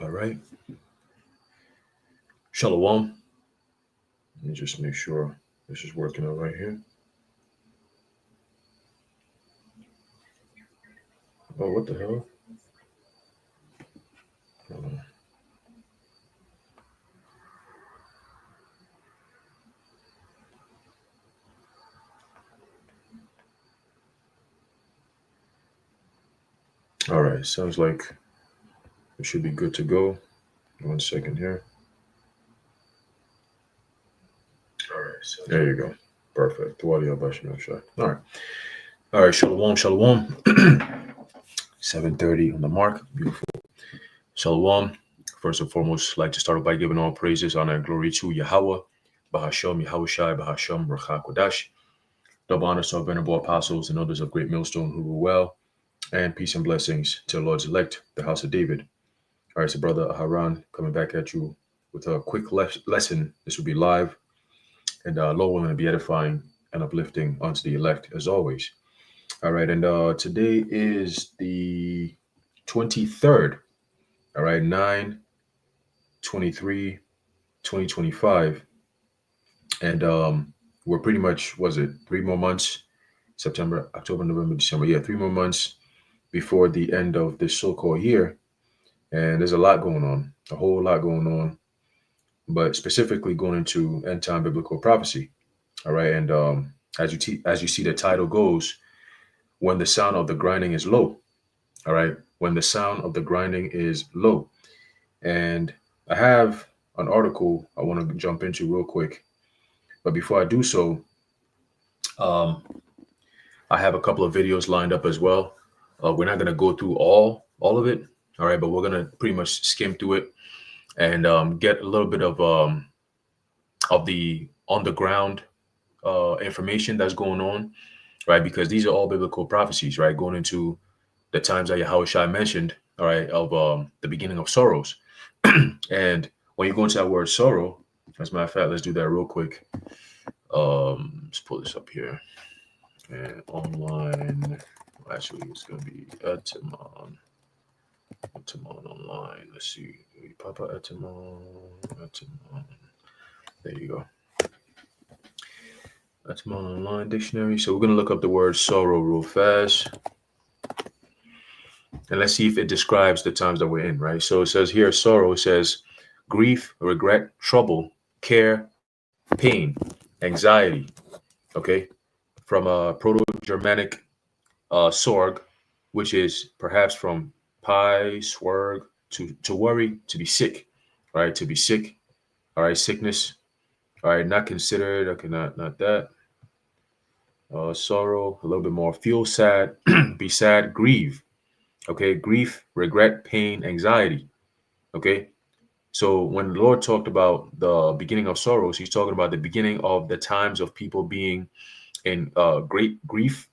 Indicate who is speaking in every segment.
Speaker 1: All right. Shalom. Let me just make sure this is working out right here. Oh, what the hell? Uh, all right. Sounds like it should be good to go. 1 second here. All right. So there you go. Perfect. All right. All right. Shalom. Shalom. 7:30 on the mark. Beautiful. Shalom. First and foremost, I'd like to start by giving all praises, honor, and glory to Yahweh, Bahashem, Yahushai, Bahashem, Rachak Kodash. Double honor to our venerable apostles and others of great millstone who rule well, and peace and blessings to the Lord's elect, the house of David. All right, so Brother Haran coming back at you with a quick lesson. This will be live, and Lord willing to be edifying and uplifting unto the elect as always. All right, and today is the 23rd. All right, 9/23/2025, and we're pretty much, was it 3 more months? September, October, November, December. Yeah, 3 more months before the end of this so-called year. And there's a lot going on, a whole lot going on, but specifically going into end time biblical prophecy. All right. And as you see, the title goes, when the sound of the grinding is low. All right. When the sound of the grinding is low. And I have an article I want to jump into real quick. But before I do so, I have a couple of videos lined up as well. We're not going to go through all of it. All right. But we're going to pretty much skim through it and get a little bit of the on the ground information that's going on, right? Because these are all biblical prophecies, right? Going into the times that Yahushua mentioned, all right, of the beginning of sorrows. And when you go into that word sorrow, as a matter of fact, let's do that real quick. Let's pull this up here. And online, actually, it's going to be Etimon. Etimon online. Let's see. Papa Etimon. Etimon. There you go. Etimon online dictionary. So we're going to look up the word sorrow real fast. And let's see if it describes the times that we're in, right? So it says here, sorrow, it says grief, regret, trouble, care, pain, anxiety, okay? From a Proto-Germanic sorg, which is perhaps from pi, swerg, to worry, to be sick, right? To be sick, all right, sickness, all right, not considered, okay, not that. Sorrow, a little bit more, feel sad, be sad, grieve, okay? Grief, regret, pain, anxiety, okay? So when the Lord talked about the beginning of sorrows, he's talking about the beginning of the times of people being in great grief,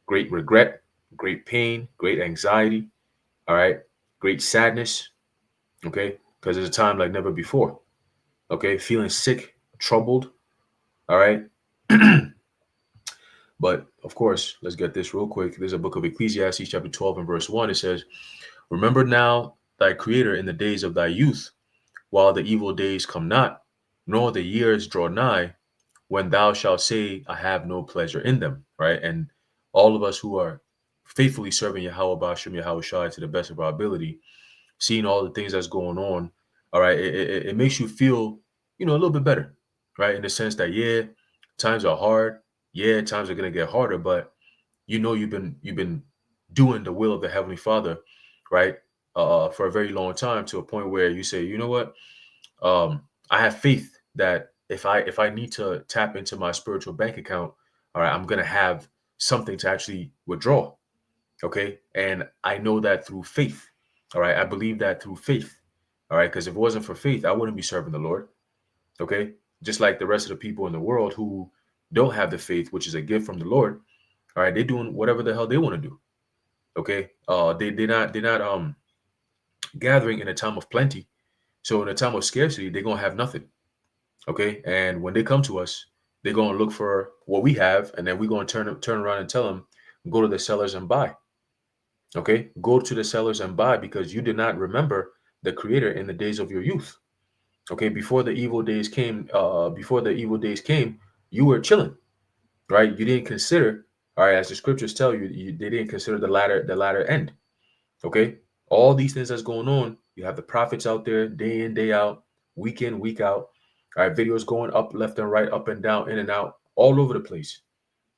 Speaker 1: great regret, great pain, great anxiety, all right, great sadness, okay? Because there's a time like never before, okay? Feeling sick, troubled, all right? But of course, let's get this real quick. There's a book of Ecclesiastes, chapter 12 and verse 1. It says, remember now thy creator in the days of thy youth, while the evil days come not, nor the years draw nigh, when thou shalt say, I have no pleasure in them, right? And all of us who are faithfully serving Yahweh Bashim Yahweh Shai to the best of our ability, seeing all the things that's going on, all right, it makes you feel, a little bit better, right? In the sense that, yeah, times are hard. Yeah, times are going to get harder, but you've been doing the will of the Heavenly Father, right? For a very long time, to a point where you say, you know what? I have faith that if I need to tap into my spiritual bank account, all right, I'm gonna have something to actually withdraw. Okay. And I know that through faith. All right. I believe that through faith. All right, because if it wasn't for faith, I wouldn't be serving the Lord. Okay, just like the rest of the people in the world who don't have the faith, which is a gift from the Lord. All right, they're doing whatever the hell they want to do. Okay, they're not gathering in a time of plenty. So in a time of scarcity, they're gonna have nothing. Okay, and when they come to us, they're gonna look for what we have, and then we're gonna turn around and tell them, go to the sellers and buy. Okay, go to the sellers and buy because you did not remember the Creator in the days of your youth. Okay, before the evil days came, you were chilling, right? You didn't consider, all right, as the scriptures tell you, they didn't consider the latter end. Okay, all these things that's going on, you have the prophets out there day in, day out, week in, week out. All right, videos going up, left and right, up and down, in and out, all over the place.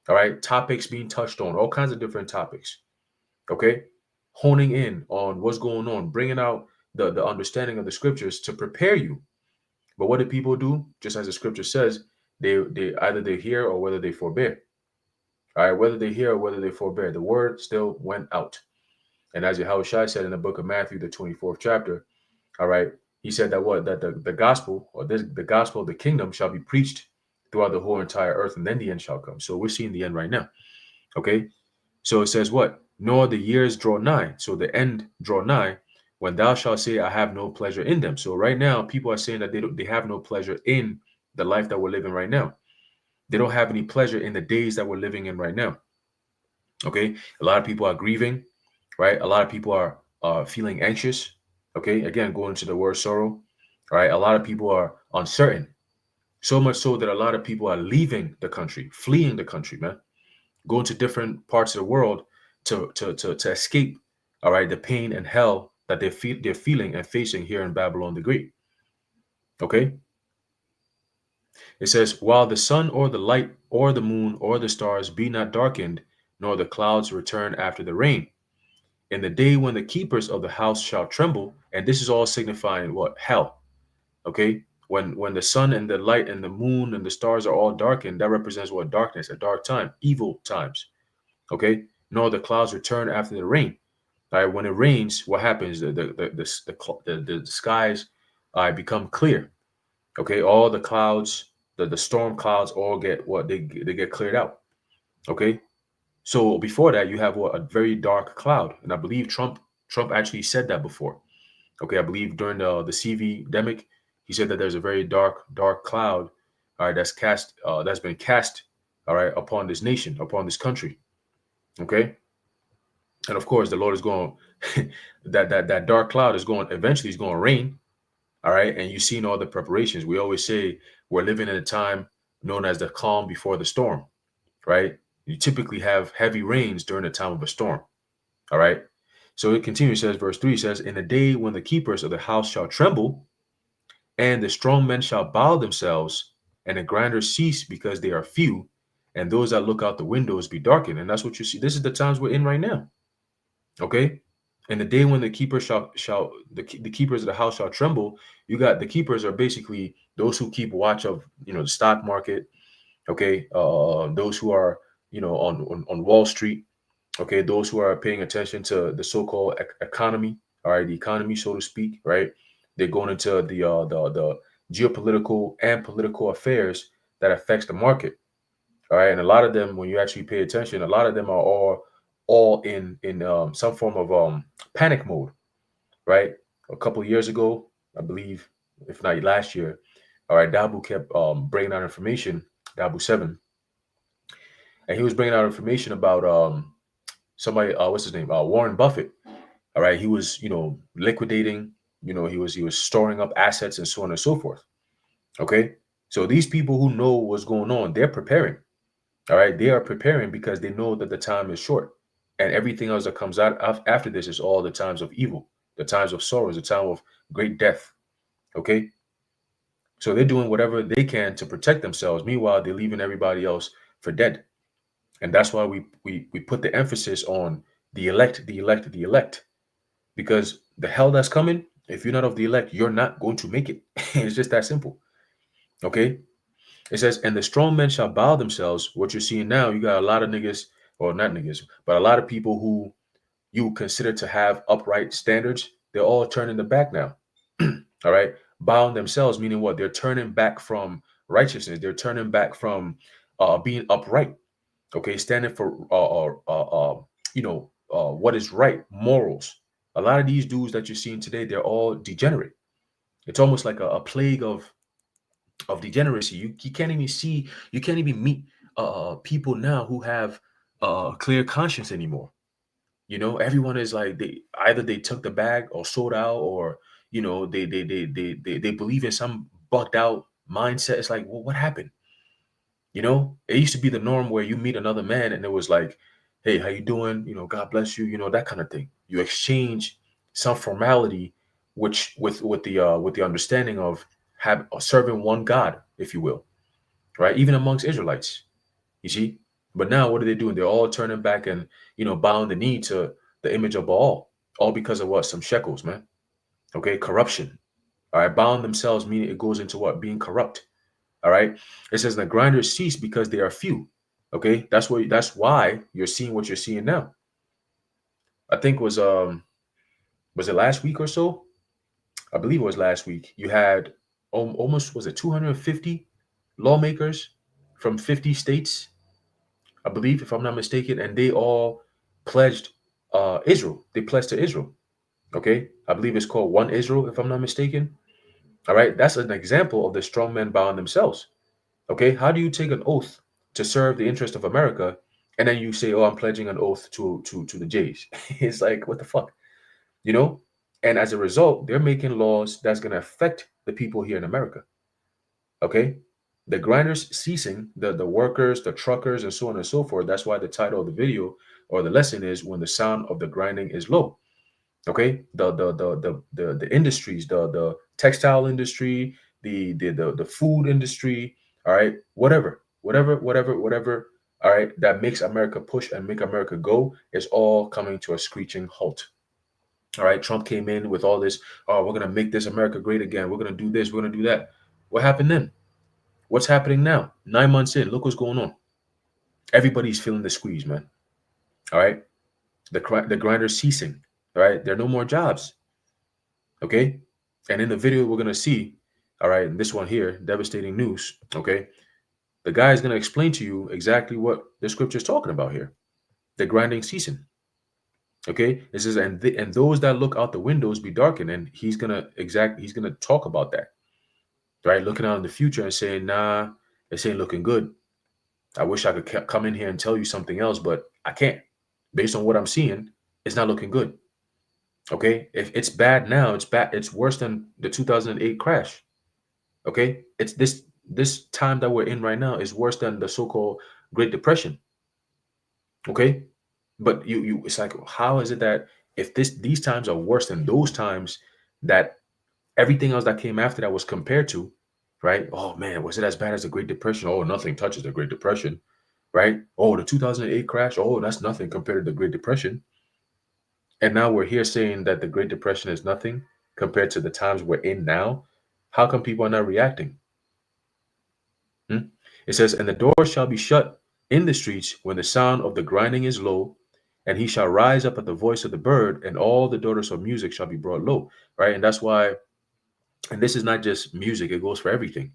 Speaker 1: All right, topics being touched on, all kinds of different topics. Okay, honing in on what's going on, bringing out the understanding of the scriptures to prepare you. But what do people do? Just as the scripture says, they either they hear or whether they forbear. All right, whether they hear or whether they forbear, the word still went out. And as Yahushua said in the book of Matthew, the 24th chapter, all right, he said that what that the gospel or the gospel of the kingdom shall be preached throughout the whole entire earth, and then the end shall come. So we're seeing the end right now. Okay. So it says what? Nor the years draw nigh. So the end draw nigh when thou shalt say, I have no pleasure in them. So right now, people are saying that they have no pleasure in the life that we're living right now. They don't have any pleasure in the days that we're living in right now. Okay. A lot of people are grieving, right? A lot of people are feeling anxious. Okay. Again, going to the word sorrow. All right. A lot of people are uncertain. So much so that a lot of people are leaving the country, fleeing the country, man, going to different parts of the world to escape, all right, the pain and hell that they're feeling and facing here in Babylon the Great. Okay. It says, while the sun or the light or the moon or the stars be not darkened, nor the clouds return after the rain. In the day when the keepers of the house shall tremble, and this is all signifying what? Hell. Okay. When the sun and the light and the moon and the stars are all darkened, that represents what? Darkness, a dark time, evil times. Okay. Nor the clouds return after the rain. All right. When it rains, what happens? The skies become clear. Okay. All the clouds, the storm clouds, all get what they get cleared out. Okay. So before that, you have what? A very dark cloud, and I believe Trump actually said that before. Okay, I believe during the CV demic, he said that there's a very dark cloud, all right, that's been cast, all right, upon this nation, upon this country. Okay, and of course, the Lord is going that dark cloud is going eventually is going to rain. All right, and you've seen all the preparations. We always say we're living in a time known as the calm before the storm. Right? You typically have heavy rains during the time of a storm. All right. So it continues, says, verse 3 says, in the day when the keepers of the house shall tremble, and the strong men shall bow themselves, and the grinders cease because they are few, and those that look out the windows be darkened. And that's what you see. This is the times we're in right now. Okay. And the day when the keepers the keepers of the house shall tremble, you got the keepers are basically those who keep watch of the stock market. Okay, those who are on Wall Street. Okay, those who are paying attention to the so-called economy. All right, the economy, so to speak. Right, they're going into the geopolitical and political affairs that affects the market. All right, and a lot of them, when you actually pay attention, a lot of them are all in some form of panic mode. Right, a couple of years ago, I believe, if not last year, all right, Dabu kept bringing out information, Dabu 7, and he was bringing out information about somebody, what's his name, Warren Buffett. All right, he was liquidating, he was storing up assets and so on and so forth. Okay, so these people who know what's going on, they're preparing. All right, they are preparing because they know that the time is short, and everything else that comes out after this is all the times of evil, the times of sorrows, the time of great death. Okay, so they're doing whatever they can to protect themselves. Meanwhile, they're leaving everybody else for dead. And that's why we put the emphasis on the elect, the elect, the elect, because the hell that's coming, if you're not of the elect, you're not going to make it. It's just that simple. Okay. It says, and the strong men shall bow themselves. What you're seeing now, you got a lot of niggas, or not niggas, but a lot of people who you consider to have upright standards. They're all turning the back now. All right. Bound themselves, meaning what? They're turning back from righteousness. They're turning back from being upright. Okay. Standing for, what is right, morals. A lot of these dudes that you're seeing today, they're all degenerate. It's almost like a plague of degeneracy. You can't even see, you can't even meet people now who have a clear conscience anymore. Everyone is like, they either they took the bag or sold out, or they believe in some bugged out mindset. It's like, well, what happened? It used to be the norm where you meet another man and it was like, hey, how you doing? God bless you. That kind of thing. You exchange some formality, which with the understanding of have serving one God, if you will, right? Even amongst Israelites, you see. But now, what are they doing? They're all turning back and bowing the knee to the image of Baal, all because of what? Some shekels, man. Okay, corruption. All right, bound themselves, meaning it goes into what? Being corrupt. All right. It says the grinders cease because they are few. Okay, that's why you're seeing what you're seeing now. I think was it last week or so? I believe it was last week. You had almost, was it 250 lawmakers from 50 states, I believe, if I'm not mistaken, and they all pledged Israel. They pledged to Israel. Okay, I believe it's called One Israel, if I'm not mistaken. All right, that's an example of the strong men bowing themselves. Okay, how do you take an oath to serve the interest of America, and then you say, "Oh, I'm pledging an oath to the Jays"? It's like, what the fuck, you know? And as a result, they're making laws that's going to affect the people here in America. Okay, the grinders ceasing, the workers, the truckers, and so on and so forth. That's why the title of the video or the lesson is "When the sound of the grinding is low." Okay, the industries, the textile industry, the food industry, all right, whatever, all right, that makes America push and make America go, is all coming to a screeching halt. All right, Trump came in with all this, oh, we're gonna make this America great again, we're gonna do this, we're gonna do that. What happened then? What's happening now? 9 months in, look what's going on. Everybody's feeling the squeeze, man. All right, the grinders ceasing. All right, there are no more jobs. Okay. And in the video, we're going to see, all right, and this one here, devastating news. Okay. The guy is going to explain to you exactly what the scripture is talking about here. The grinding ceasing. Okay. It says, and those that look out the windows be darkened. And he's going to talk about that. Right. Looking out in the future and saying, nah, this ain't looking good. I wish I could come in here and tell you something else, but I can't. Based on what I'm seeing, it's not looking good. Okay. If it's bad now, it's bad. It's worse than the 2008 crash. Okay, it's this time that we're in right now is worse than the so-called Great Depression. Okay, but it's like, how is it that if these times are worse than those times, that everything else that came after that was compared to, right? Oh man, was it as bad as the Great Depression? Oh, nothing touches the Great Depression, right? Oh, the 2008 crash. Oh, that's nothing compared to the Great Depression. And now we're here saying that the Great Depression is nothing compared to the times we're in now. How come people are not reacting? Hmm? It says, and the door shall be shut in the streets when the sound of the grinding is low, and he shall rise up at the voice of the bird, and all the daughters of music shall be brought low. Right. And that's why, and this is not just music, it goes for everything.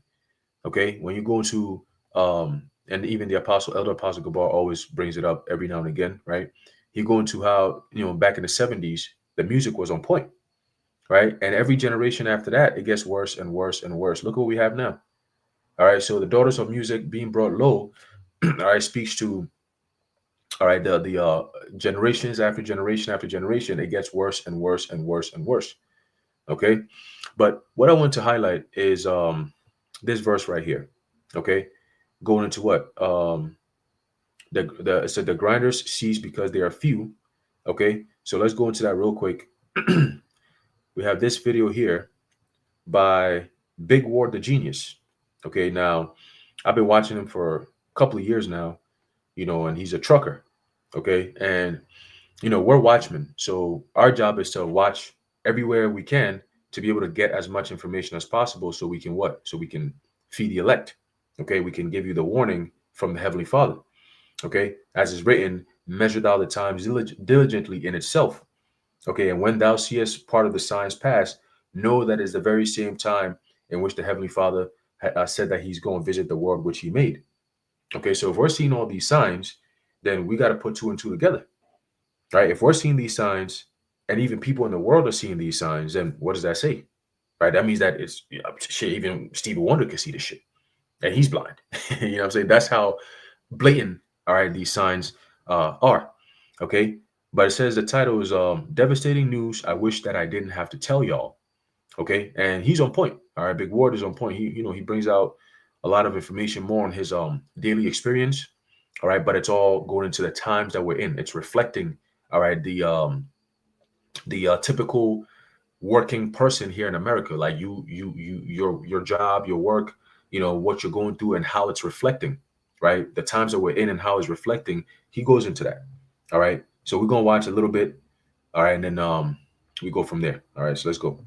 Speaker 1: Okay. When you go into, and even the elder apostle Gabar always brings it up every now and again, right? He go into how, back in the 70s, the music was on point, right? And every generation after that, it gets worse and worse and worse. Look what we have now. All right, so the daughters of music being brought low, all right, speaks to, all right, the generations after generation after generation, it gets worse and worse and worse and worse. Okay, but what I want to highlight is this verse right here. Okay, going into what it said the grinders cease because they are few. Okay, so let's go into that real quick. We have this video here by Big Ward the Genius. Okay, now I've been watching him for a couple of years now, and he's a trucker. Okay. And, we're watchmen. So our job is to watch everywhere we can to be able to get as much information as possible so we can what? So we can feed the elect. Okay. We can give you the warning from the Heavenly Father. Okay. As is written, measure thou the times diligently in itself. Okay. And when thou seest part of the signs pass, know that is the very same time in which the Heavenly Father said that He's going to visit the world which He made. Okay, so if we're seeing all these signs, then we got to put two and two together, right? If we're seeing these signs, and even people in the world are seeing these signs, then what does that say, right? That means that it's shit. Even Stevie Wonder can see this shit, and he's blind. You know what I'm saying? That's how blatant, all right, these signs are. Okay, but it says the title is "Devastating News." I wish that I didn't have to tell y'all. Okay, and he's on point. All right, Big Ward is on point. He brings out a lot of information more on his daily experience. All right, but it's all going into the times that we're in. It's reflecting, all right, the typical working person here in America, like your job, your work, what you're going through and how it's reflecting, right? The times that we're in and how it's reflecting. He goes into that. All right, so we're gonna watch a little bit. All right, and then we go from there. All right, so let's go.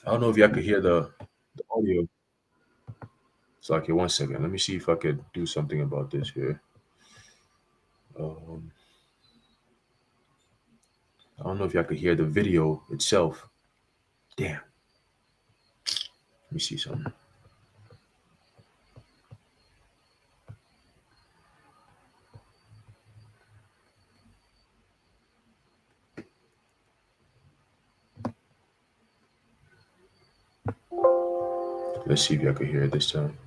Speaker 1: I don't know if y'all could hear the audio. So, okay, one second. Let me see if I could do something about this here. Um, I don't know if y'all could hear the video itself. Damn. Let me see something. Let's see if y'all could hear it this time.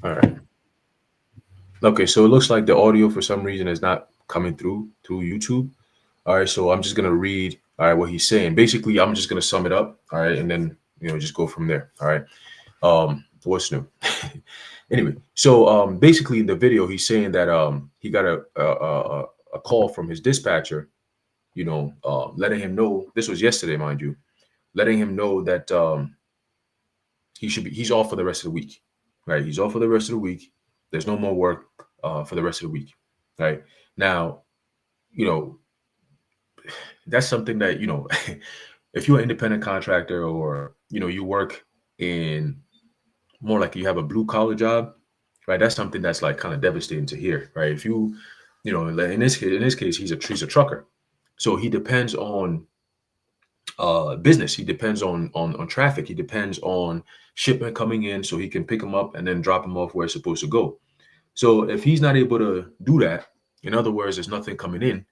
Speaker 1: All right. Okay, so it looks like the audio for some reason is not coming through YouTube. All right, so I'm just gonna read all right what he's saying. Basically, I'm just gonna sum it up. All right, and then just go from there. All right. What's new? Anyway, so basically in the video he's saying that he got a call from his dispatcher, letting him know, this was yesterday, mind you, letting him know that he's off for the rest of the week. Right, he's off for the rest of the week. There's no more work for the rest of the week. Right now, you know that's something that if you're an independent contractor, or you work in more like you have a blue collar job, right? That's something that's like kind of devastating to hear, right? If like in this case, he's a trucker, so he depends on business. He depends on traffic. He depends on shipment coming in, so he can pick them up and then drop them off where it's supposed to go. So if he's not able to do that, in other words, there's nothing coming in,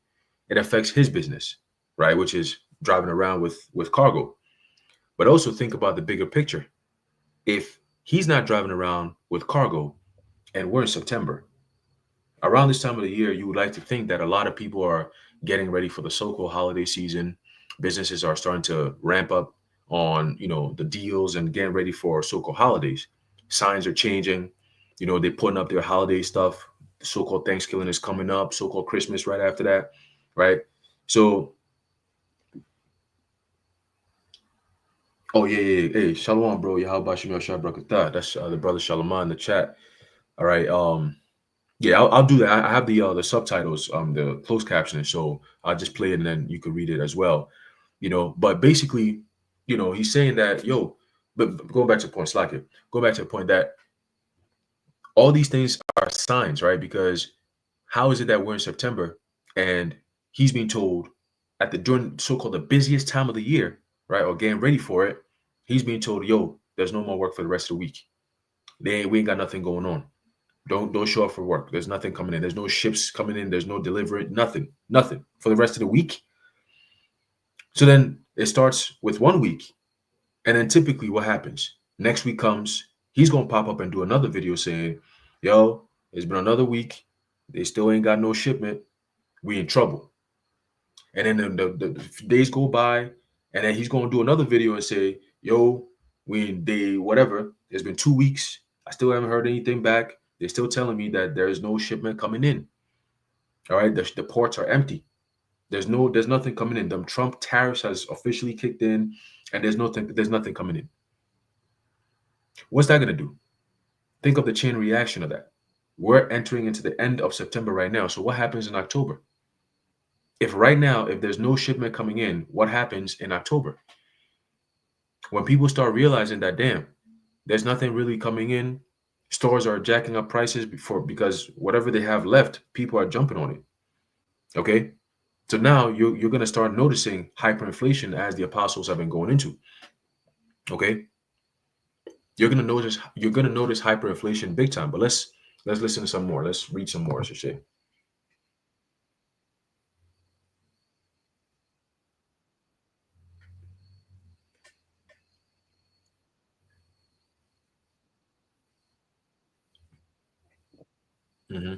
Speaker 1: it affects his business, right? Which is driving around with cargo. But also think about the bigger picture. If he's not driving around with cargo, and we're in September, around this time of the year, you would like to think that a lot of people are getting ready for the so-called holiday season. Businesses are starting to ramp up on, the deals and getting ready for so-called holidays. Signs are changing. They're putting up their holiday stuff. The so-called Thanksgiving is coming up, so-called Christmas right after that, right? So, oh yeah, yeah, yeah. Hey, Shalom, bro. Yeah, how about you, Shabrakatah? That's the brother Shalom in the chat. All right. Yeah, I'll do that. I have the subtitles, the closed captioning, so I'll just play it and then you can read it as well. But basically, he's saying that, but going back to the point, Slack it, go back to the point that all these things are signs, right? Because how is it that we're in September and he's being told at the during so-called the busiest time of the year, right, or getting ready for it, he's being told, yo, there's no more work for the rest of the week. We ain't got nothing going on. Don't show up for work. There's nothing coming in. There's no ships coming in. There's no delivery. Nothing for the rest of the week. So then it starts with 1 week, and then typically what happens? Next week comes, he's gonna pop up and do another video saying, "Yo, it's been another week. They still ain't got no shipment. We in trouble." And then the days go by, and then he's gonna do another video and say, "Yo, we in day whatever. It's been 2 weeks. I still haven't heard anything back. They're still telling me that there is no shipment coming in. All right, the ports are empty. There's nothing coming in. Them Trump tariffs has officially kicked in, and there's nothing coming in. What's that gonna do? Think of the chain reaction of that. We're entering into the end of September right now. So what happens in October? If right now, if there's no shipment coming in, what happens in October? When people start realizing that, damn, there's nothing really coming in, stores are jacking up prices because whatever they have left, people are jumping on it. Okay. So now you're gonna start noticing hyperinflation as the apostles have been going into. Okay. You're gonna notice hyperinflation big time. But let's listen to some more. Let's read some more, Sashay. Mm-hmm.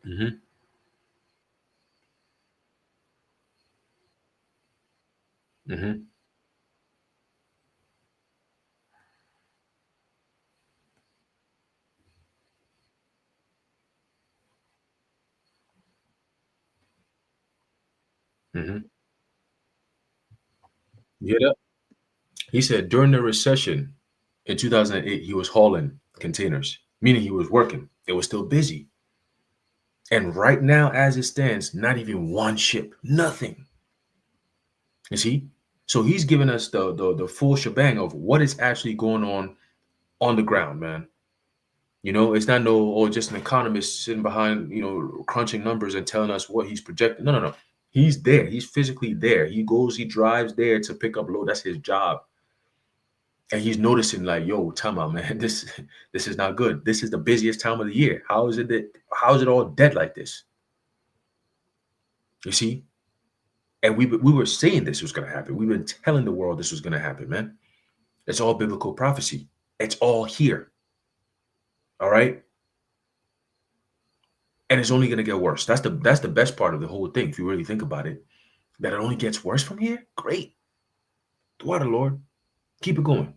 Speaker 1: Mm-hmm. Mm-hmm. Mm-hmm. You hear that? He said during the recession in 2008, he was hauling containers, meaning he was working. It was still busy. And right now, as it stands, not even one ship, nothing. You see? So he's giving us the full shebang of what is actually going on the ground, man. It's not just an economist sitting behind, crunching numbers and telling us what he's projecting. No, no, no. He's there. He's physically there. He drives there to pick up load. That's his job. And he's noticing like, yo, time out, man. This is not good. This is the busiest time of the year. How is it all dead like this? You see? And we were saying this was gonna happen. We've been telling the world this was gonna happen, man. It's all biblical prophecy. It's all here. All right. And it's only gonna get worse. That's the best part of the whole thing, if you really think about it. That it only gets worse from here. Great. The water, Lord. Keep it going.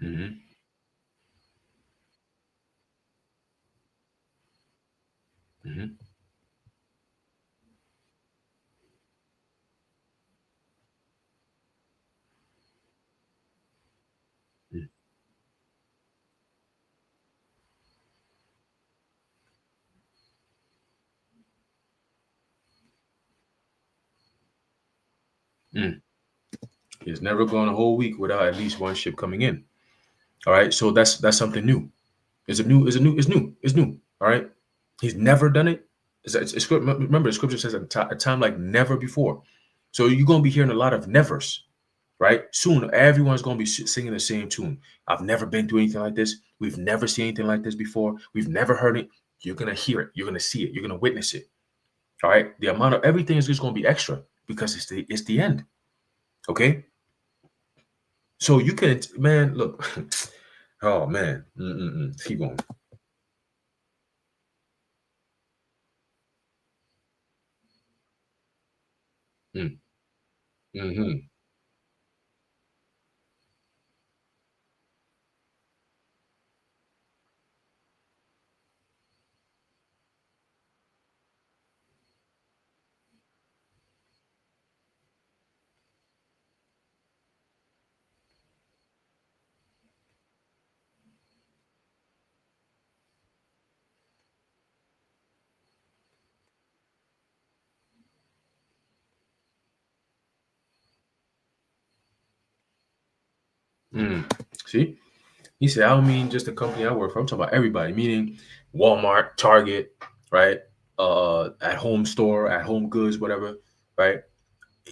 Speaker 1: Mm-hmm. Mm-hmm. Mm. It's never gone a whole week without at least one ship coming in. All right. So that's something new. It's new. All right. He's never done it. Remember, the scripture says a time like never before. So you're gonna be hearing a lot of nevers, right? Soon, everyone's gonna be singing the same tune. I've never been through anything like this. We've never seen anything like this before. We've never heard it. You're gonna hear it. You're gonna see it. You're gonna witness it. All right. The amount of everything is just gonna be extra because it's the end. Okay. So you can, man, look. Oh man. Mm-mm-mm. Keep going. Mm. Mm-hmm. Mm. See? He said, I don't mean just the company I work for. I'm talking about everybody, meaning Walmart, Target, right? At home store, at home goods, whatever, right?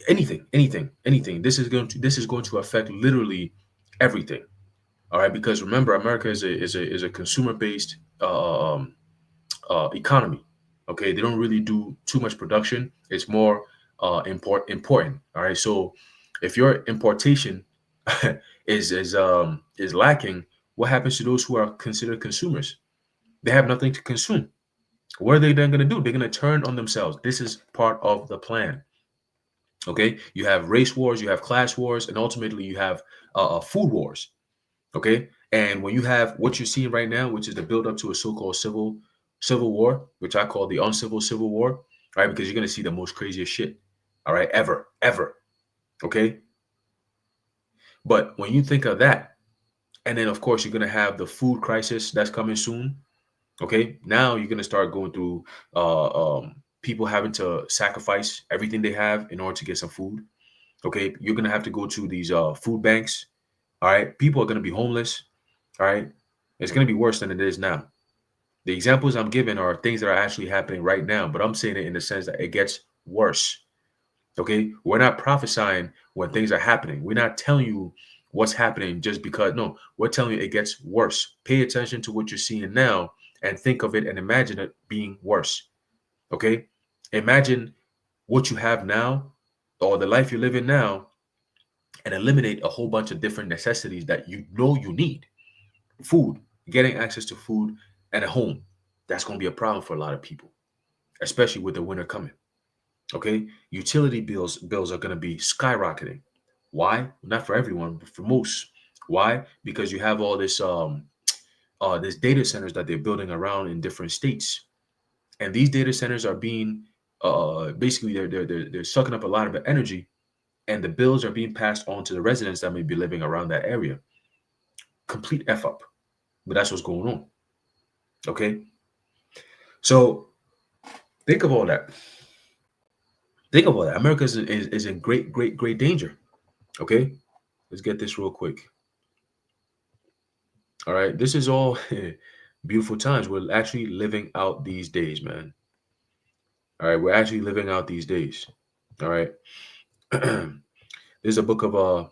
Speaker 1: Anything. This is going to affect literally everything. All right, because remember, America is a consumer based economy. Okay, they don't really do too much production. It's more important. All right, so if your importation is lacking, what happens to those who are considered consumers? They have nothing to consume. What are they then going to do? They're going to turn on themselves. This is part of the plan. Okay, you have race wars, you have class wars, and ultimately you have food wars. Okay, and when you have what you're seeing right now, which is the build up to a so-called civil war, which I call the uncivil civil war, right? Because you're going to see the most craziest shit, all right, ever. Okay, but when you think of that, and then of course you're going to have the food crisis that's coming soon. Okay, now you're going to start going through people having to sacrifice everything they have in order to get some food. Okay, you're going to have to go to these food banks. All right, people are going to be homeless. All right, it's going to be worse than it is now. The examples I'm giving are things that are actually happening right now, but I'm saying it in the sense that it gets worse. Okay, we're not prophesying when things are happening. We're not telling you what's happening just because. No, we're telling you it gets worse. Pay attention to what you're seeing now and think of it and imagine it being worse. Okay, imagine what you have now or the life you're living now and eliminate a whole bunch of different necessities that you know you need. Food, getting access to food and a home. That's going to be a problem for a lot of people, especially with the winter coming. Okay, utility bills are going to be skyrocketing. Why? Not for everyone, but for most. Why? Because you have all this data centers that they're building around in different states, and these data centers are being basically they're sucking up a lot of energy, and the bills are being passed on to the residents that may be living around that area. Complete f up, but that's what's going on. Okay, so think of all that. Think of all that. America is in great danger. Okay, let's get this real quick. All right, this is all beautiful times. We're actually living out these days, man. All right, we're actually living out these days. All right. there's a book of uh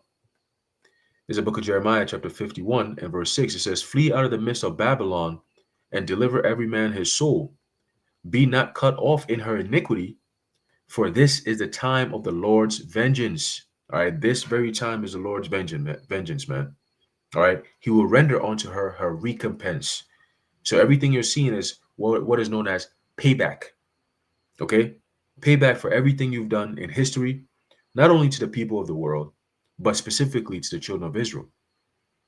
Speaker 1: there's a book of Jeremiah chapter 51 and verse 6. It says, "Flee out of the midst of Babylon and deliver every man his soul. Be not cut off in her iniquity, for this is the time of the Lord's vengeance." All right, this very time is the Lord's vengeance, man. All right, he will render unto her her recompense. So everything you're seeing is what is known as payback. Okay, payback for everything you've done in history, not only to the people of the world, but specifically to the children of Israel.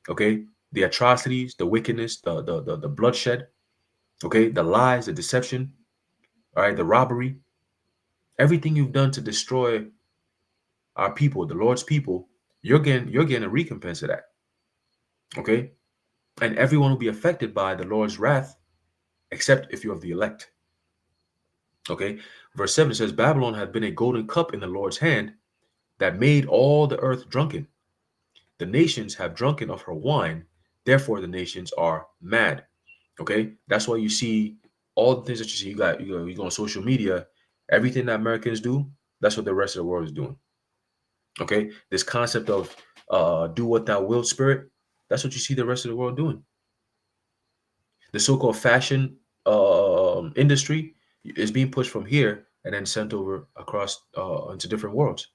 Speaker 1: Okay, the atrocities, the wickedness, the bloodshed. Okay, the lies, the deception. All right, the robbery, everything you've done to destroy our people, the Lord's people. You're getting a recompense of that. Okay, and everyone will be affected by the Lord's wrath, except if you're of the elect. Okay. Verse 7 says, Babylon had been a golden cup in the Lord's hand that made all the earth drunken. The nations have drunken of her wine. Therefore, the nations are mad. Okay. That's why you see all the things that you see. You go on social media, everything that Americans do, that's what the rest of the world is doing. Okay. This concept of do what thou wilt spirit, that's what you see the rest of the world doing. The so-called fashion industry is being pushed from here and then sent over across into different worlds.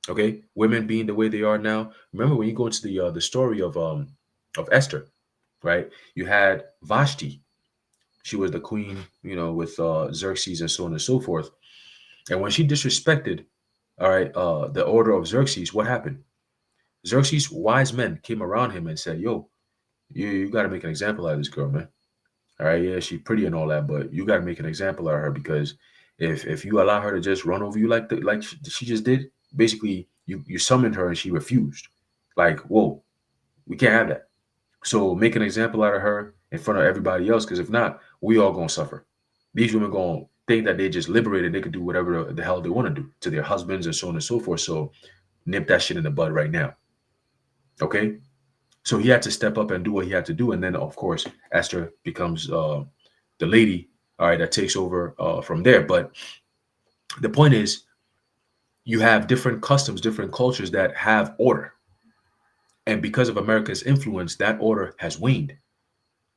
Speaker 1: Okay, women being the way they are now. Remember when you go into the story of Esther. right? You had Vashti. She was the queen, with Xerxes and so on and so forth. And when she disrespected, all right, the order of Xerxes, what happened? Xerxes' wise men came around him and said, "Yo, you got to make an example out of this girl, man. All right, yeah, she's pretty and all that, but you got to make an example out of her because if you allow her to just run over you like she just did, basically you summoned her and she refused. Like, whoa, we can't have that. So make an example out of her in front of everybody else, because if not, we all gonna suffer. These women gonna think that they just liberated, they could do whatever the hell they want to do to their husbands and so on and so forth. So nip that shit in the bud right now. Okay. So he had to step up and do what he had to do. And then, of course, Esther becomes the lady, all right, that takes over from there. But the point is, you have different customs, different cultures that have order. And because of America's influence, that order has waned,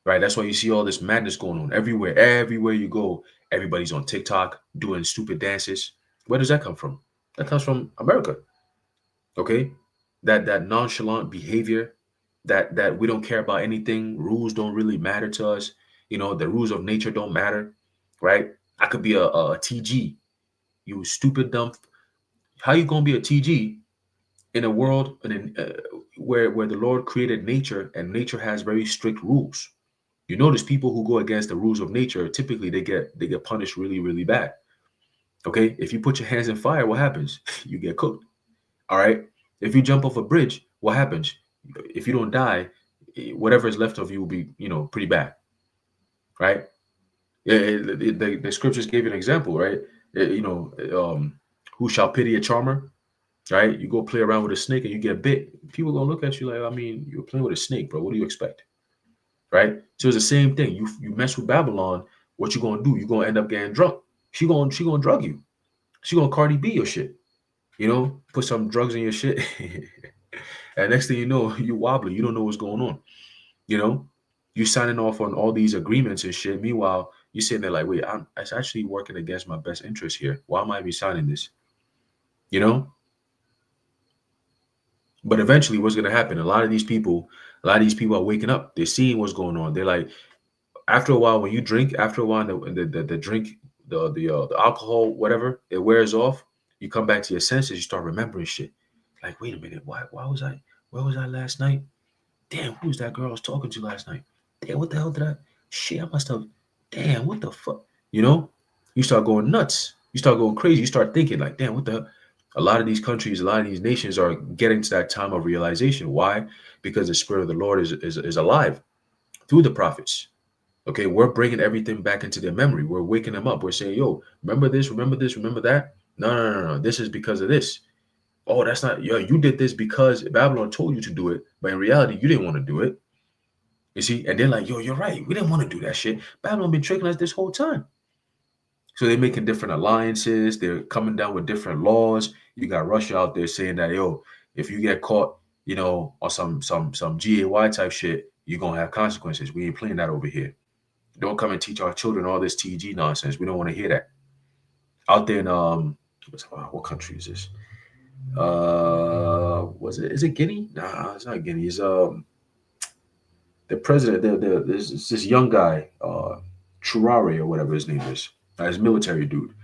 Speaker 1: right? That's why you see all this madness going on everywhere. Everywhere you go, everybody's on TikTok doing stupid dances. Where does that come from? That comes from America. Okay, that nonchalant behavior, that we don't care about anything, rules don't really matter to us, the rules of nature don't matter, right? I could be a TG, you stupid dumb. How you gonna be a TG in a world where the Lord created nature and nature has very strict rules? You notice people who go against the rules of nature, typically they get punished really, really bad. Okay, if you put your hands in fire, what happens? You get cooked. All right. If you jump off a bridge, what happens? If you don't die, whatever is left of you will be, pretty bad, right? Yeah, the scriptures gave you an example, right? Who shall pity a charmer, right? You go play around with a snake and you get bit. People gonna look at you like, I mean, you're playing with a snake, bro. What do you expect, right? So it's the same thing. You mess with Babylon, what you gonna do? You gonna end up getting drunk. She gonna drug you. She gonna Cardi B your shit. Put some drugs in your shit. And next thing you know, you wobbly. You don't know what's going on. You know, you signing off on all these agreements and shit. Meanwhile, you sitting there like, wait, it's actually working against my best interest here. Why am I be signing this? You know. But eventually, what's gonna happen? A lot of these people are waking up. They're seeing what's going on. They're like, after a while, when you drink, after a while, the drink, the alcohol, whatever, it wears off. You come back to your senses. You start remembering shit. Like, wait a minute, why was I? Where was I last night? Damn, who was that girl I was talking to last night? Damn, what the hell did I? Shit, I must have. Damn, what the fuck? You know, you start going nuts. You start going crazy. You start thinking like, damn, what the? A lot of these countries, a lot of these nations are getting to that time of realization. Why? Because the spirit of the Lord is alive through the prophets. Okay, we're bringing everything back into their memory. We're waking them up. We're saying, yo, remember this, remember this, remember that. No, no, no, no. This is because of this. Oh, that's not. Yo, you did this because Babylon told you to do it, but in reality, you didn't want to do it. You see, and they're like, yo, you're right. We didn't want to do that shit. Babylon been tricking us this whole time. So they're making different alliances. They're coming down with different laws. You got Russia out there saying that, yo, if you get caught, on some GAY type shit, you're gonna have consequences. We ain't playing that over here. Don't come and teach our children all this TG nonsense. We don't want to hear that. Out there in what country is this? Was it? Is it Guinea? Nah, it's not Guinea. It's the president, this young guy, Traore or whatever his name is, his military dude.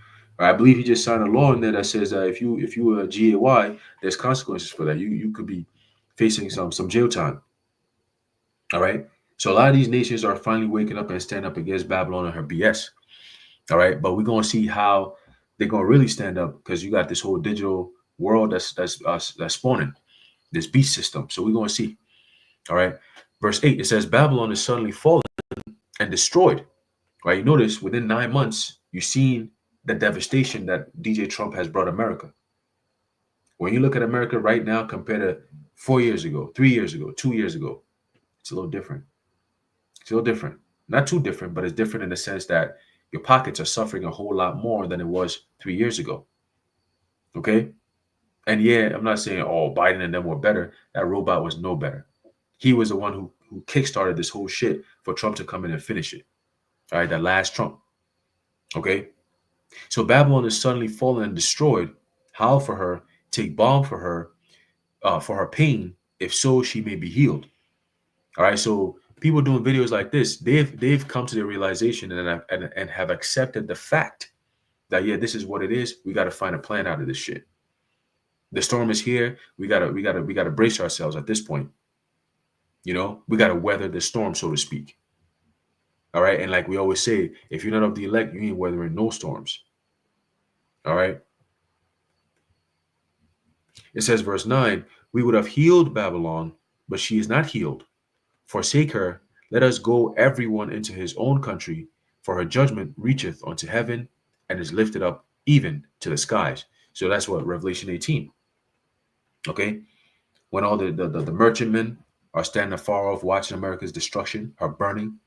Speaker 1: I believe he just signed a law in there that says that if you are a GAY, there's consequences for that. You could be facing some jail time. All right. So a lot of these nations are finally waking up and stand up against Babylon and her BS. All right, but we're gonna see how they're gonna really stand up because you got this whole digital world that's spawning this beast system. So we're gonna see. All right. Verse 8, it says, Babylon is suddenly fallen and destroyed. Right? You notice within 9 months, you've seen the devastation that DJ Trump has brought America. When you look at America right now compared to 4 years ago, 3 years ago, 2 years ago, it's a little different. It's a little different. Not too different, but it's different in the sense that your pockets are suffering a whole lot more than it was 3 years ago. Okay? And yeah, I'm not saying, oh, Biden and them were better. That robot was no better. He was the one who kickstarted this whole shit for Trump to come in and finish it. All right, that last Trump. Okay. So Babylon is suddenly fallen and destroyed. Howl for her, take balm for her pain, if so she may be healed. All right. So People doing videos like this, they've come to the realization and have accepted the fact that yeah, this is what it is. We got to find a plan out of this shit. The storm is here. We gotta brace ourselves at this point. We gotta weather the storm, so to speak. All right. And like we always say, if you're not of the elect, you ain't weathering no storms. All right. It says, verse 9, we would have healed Babylon, but she is not healed. Forsake her, let us go everyone into his own country, for her judgment reacheth unto heaven and is lifted up even to the skies. So that's what Revelation 18. Okay. When all the merchantmen are standing afar off watching America's destruction, her burning.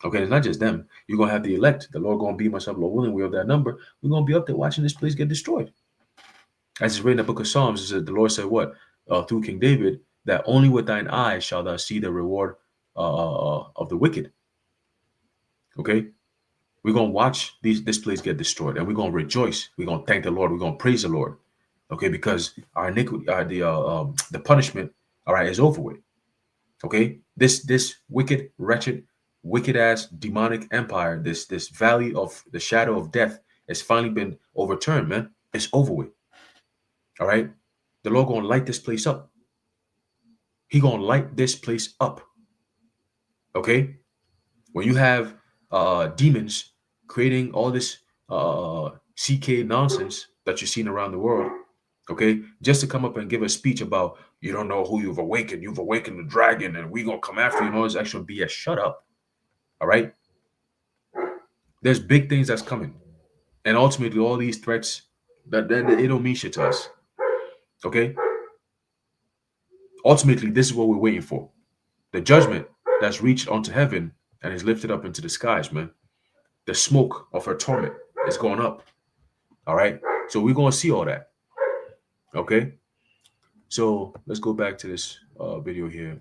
Speaker 1: Okay, it's not just them. You're gonna have the elect. The Lord gonna beam us up, Lord willing, we have that number. We're gonna be up there watching this place get destroyed. As it's written in the book of Psalms, it said the Lord said what? Through King David, that only with thine eyes shall thou see the reward of the wicked. Okay? We're gonna watch this place get destroyed, and we're gonna rejoice. We're gonna thank the Lord. We're gonna praise the Lord. Okay, because our iniquity, the punishment, all right, is over with. Okay, this wicked, wretched, wicked ass demonic empire, this valley of the shadow of death, has finally been overturned, man. It's over with. All right, the Lord gonna light this place up. He gonna light this place up. Okay, when you have demons creating all this CK nonsense that you're seeing around the world, okay, just to come up and give a speech about you don't know who you've awakened the dragon, and we gonna come after you and all this extra BS. Shut up. All right. There's big things that's coming. And ultimately all these threats that it don't mean shit to us. Okay? Ultimately, this is what we're waiting for. The judgment that's reached onto heaven and is lifted up into the skies, man. The smoke of her torment is going up. All right. So we're gonna see all that. Okay. So let's go back to this video here.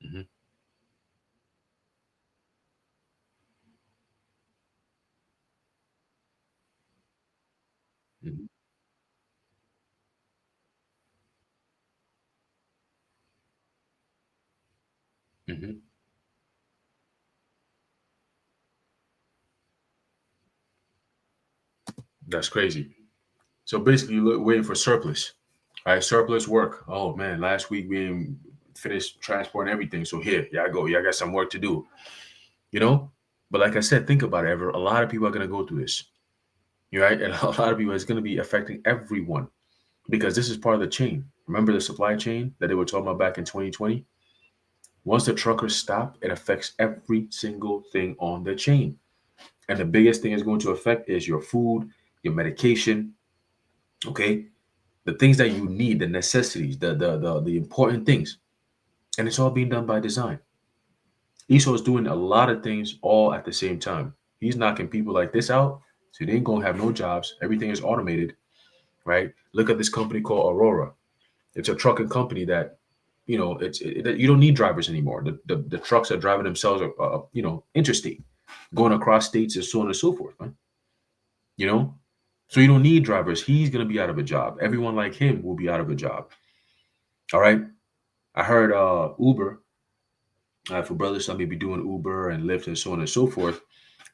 Speaker 1: Hmm. Hmm. Hmm. That's crazy. So basically, you're waiting for surplus. All right, surplus work. Oh man, last week we didn't finish transporting everything. So here, yeah, I go. Yeah, I got some work to do. You know, but like I said, think about it. Ever, a lot of people are gonna go through this. You're right, and a lot of people it's gonna be affecting everyone because this is part of the chain. Remember the supply chain that they were talking about back in 2020? Once the truckers stop, it affects every single thing on the chain. And the biggest thing it's going to affect is your food, your medication, okay? The things that you need, the necessities, the important things. And it's all being done by design. Esau is doing a lot of things all at the same time. He's knocking people like this out, so they ain't gonna have no jobs. Everything is automated, right? Look at this company called Aurora. It's a trucking company that, you don't need drivers anymore. The trucks are driving themselves, interstate, going across states and so on and so forth, man. You know, so you don't need drivers. He's gonna be out of a job. Everyone like him will be out of a job. All right. I heard Uber, for brothers, some may be doing Uber and Lyft and so on and so forth.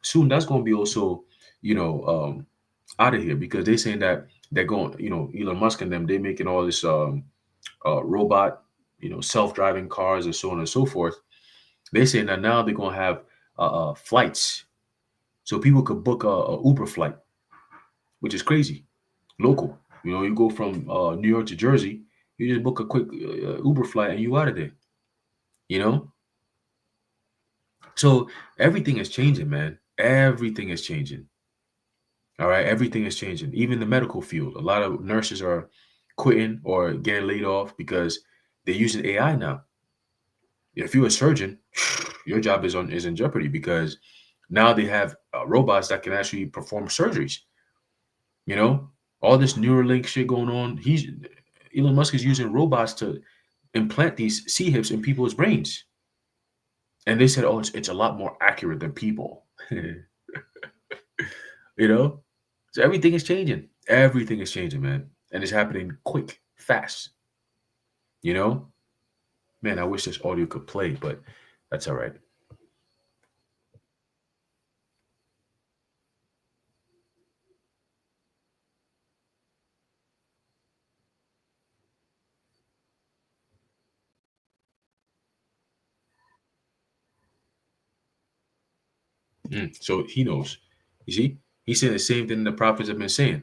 Speaker 1: Soon that's going to be also, out of here because they're saying that they're going, Elon Musk and them, they're making all this robot, self-driving cars and so on and so forth. They're saying that now they're going to have flights. So people could book a Uber flight, which is crazy. Local. You go from New York to Jersey, you just book a quick Uber flight and you out of there. You know? So everything is changing, man. Everything is changing. All right. Everything is changing. Even the medical field. A lot of nurses are quitting or getting laid off because they're using AI now. If you're a surgeon, your job is in jeopardy because now they have robots that can actually perform surgeries. You know, All this Neuralink shit going on. Elon Musk is using robots to implant these C hips in people's brains. And they said, oh, it's a lot more accurate than people. you know? So everything is changing. Everything is changing, man. And it's happening quick, fast. You know? Man, I wish this audio could play, but that's all right. So he knows. You see? He's saying the same thing the prophets have been saying.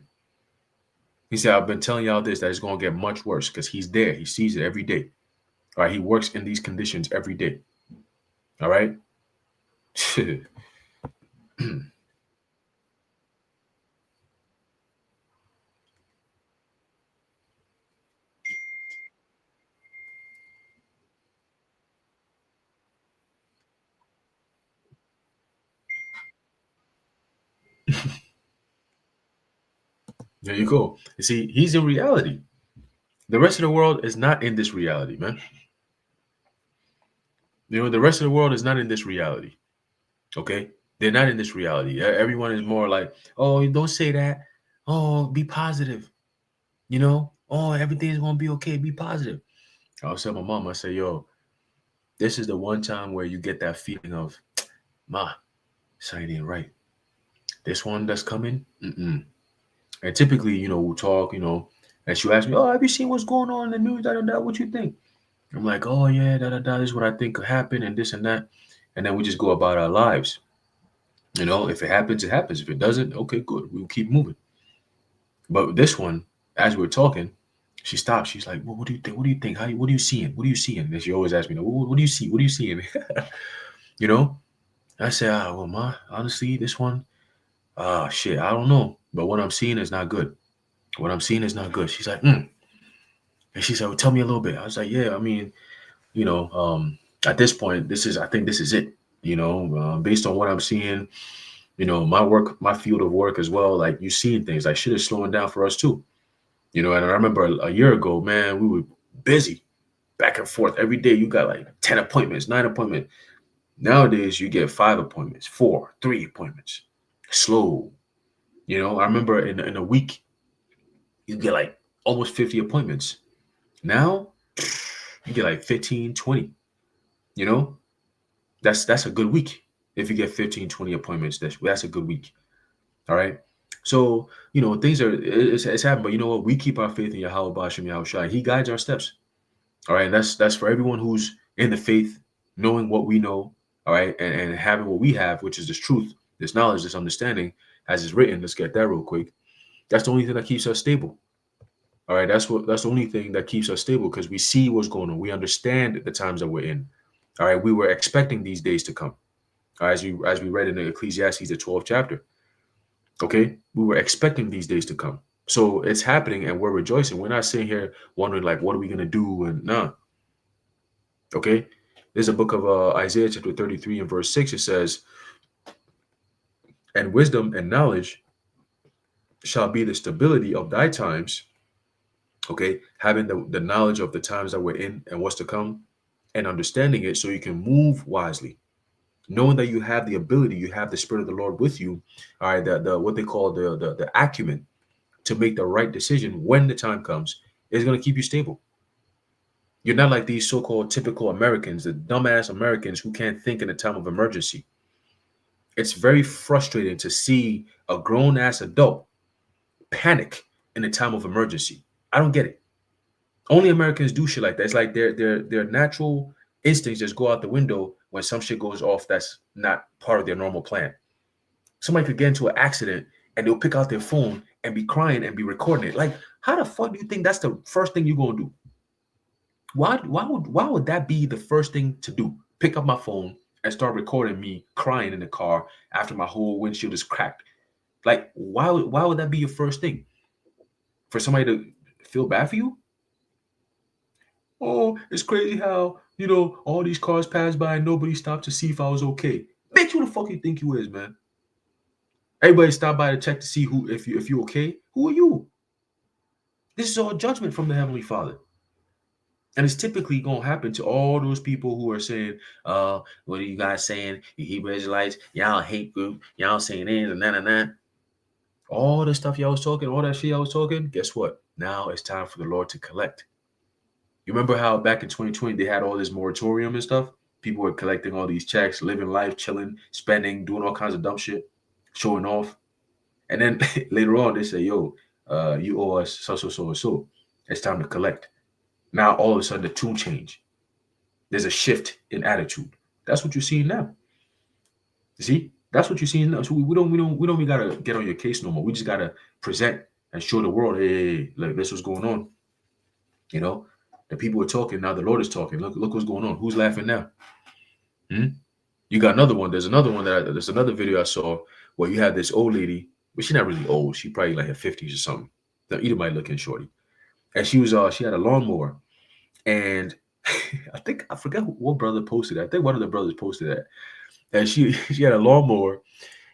Speaker 1: He said, I've been telling y'all this, that it's going to get much worse because he's there. He sees it every day. All right. He works in these conditions every day. All right. there you go. You see, he's in reality. The rest of the world is not in this reality, man. The rest of the world is not in this reality. Okay. They're not in this reality. Everyone is more like, oh, don't say that. Oh, be positive. Oh, everything's going to be okay. Be positive. I was telling my mom, I say, yo, this is the one time where you get that feeling of, ma, something ain't right. This one that's coming, mm-mm. And typically, we'll talk, and she'll ask me, oh, have you seen what's going on in the news? Da, da, da, what you think? I'm like, oh, yeah, da, da, da, this is what I think could happen and this and that. And then we just go about our lives. If it happens, it happens. If it doesn't, okay, good. We'll keep moving. But this one, as we're talking, she stops. She's like, well, what do you think? What do you think? What are you seeing? What are you seeing? And she always asks me, what do you see? What are you seeing? you know? I say, well, ma, honestly, this one, shit, I don't know. But what I'm seeing is not good. What I'm seeing is not good. She's like, And she said, well, tell me a little bit. I was like, yeah, I mean, at this point, I think this is it. Based on what I'm seeing, my work, my field of work as well, like you seeing things like shit is slowing down for us too. And I remember a year ago, man, we were busy back and forth every day. You got like 10 appointments, 9 appointments. Nowadays, you get 5 appointments, 4, 3 appointments. Slow. I remember in a week, you get like almost 50 appointments. Now, you get like 15, 20. You know, that's a good week. If you get 15, 20 appointments, that's a good week. All right. So, things it's happening, but you know what? We keep our faith in Yahweh Bashim Yahushua. He guides our steps. All right. That's for everyone who's in the faith, knowing what we know, all right, and having what we have, which is this truth, this knowledge, this understanding, as is written. Let's get that real quick. That's the only thing that keeps us stable. All right. That's the only thing that keeps us stable because we see what's going on. We understand the times that we're in. All right. We were expecting these days to come. As we read in the Ecclesiastes, the 12th chapter. Okay, we were expecting these days to come. So it's happening and we're rejoicing. We're not sitting here wondering like, what are we going to do? And nah. Okay. There's a book of Isaiah chapter 33 and verse 6. It says, and wisdom and knowledge shall be the stability of thy times. Okay. Having the knowledge of the times that we're in and what's to come and understanding it so you can move wisely. Knowing that you have the ability, you have the Spirit of the Lord with you, all right, the what they call the acumen to make the right decision when the time comes is going to keep you stable. You're not like these so-called typical Americans, the dumbass Americans who can't think in a time of emergency. It's very frustrating to see a grown-ass adult panic in a time of emergency. I don't get it. Only Americans do shit like that. It's like their natural instincts just go out the window when some shit goes off that's not part of their normal plan. Somebody could get into an accident and they'll pick out their phone and be crying and be recording it. Like, how the fuck do you think that's the first thing you're gonna do? Why would that be the first thing to do? Pick up my phone and start recording me crying in the car after my whole windshield is cracked. Like, why would that be your first thing? For somebody to feel bad for you? Oh, it's crazy how, all these cars pass by and nobody stopped to see if I was okay. Bitch, who the fuck you think you is, man? Everybody stop by to check to see if you okay. Who are you? This is all judgment from the Heavenly Father. And it's typically going to happen to all those people who are saying, what are you guys saying? You Hebrew Israelites, y'all hate group, y'all saying this and that. All the stuff y'all was talking, all that shit y'all was talking, guess what? Now it's time for the Lord to collect. You remember how back in 2020 they had all this moratorium and stuff? People were collecting all these checks, living life, chilling, spending, doing all kinds of dumb shit, showing off. And then later on they say, yo, you owe us so and so. It's time to collect. Now all of a sudden the tune change. There's a shift in attitude. That's what you're seeing now. You see? That's what you're seeing now. So we don't gotta get on your case no more. We just gotta present and show the world, hey, look, this what's going on. You know, the people are talking now. The Lord is talking. Look what's going on. Who's laughing now? Hmm? You got another one. There's another one there's another video I saw where you had this old lady, but she's not really old. She probably like her 50s or something. The Edomite looking shorty, and she had a lawnmower, and I forgot what brother posted it. I think one of the brothers posted that, and she had a lawnmower,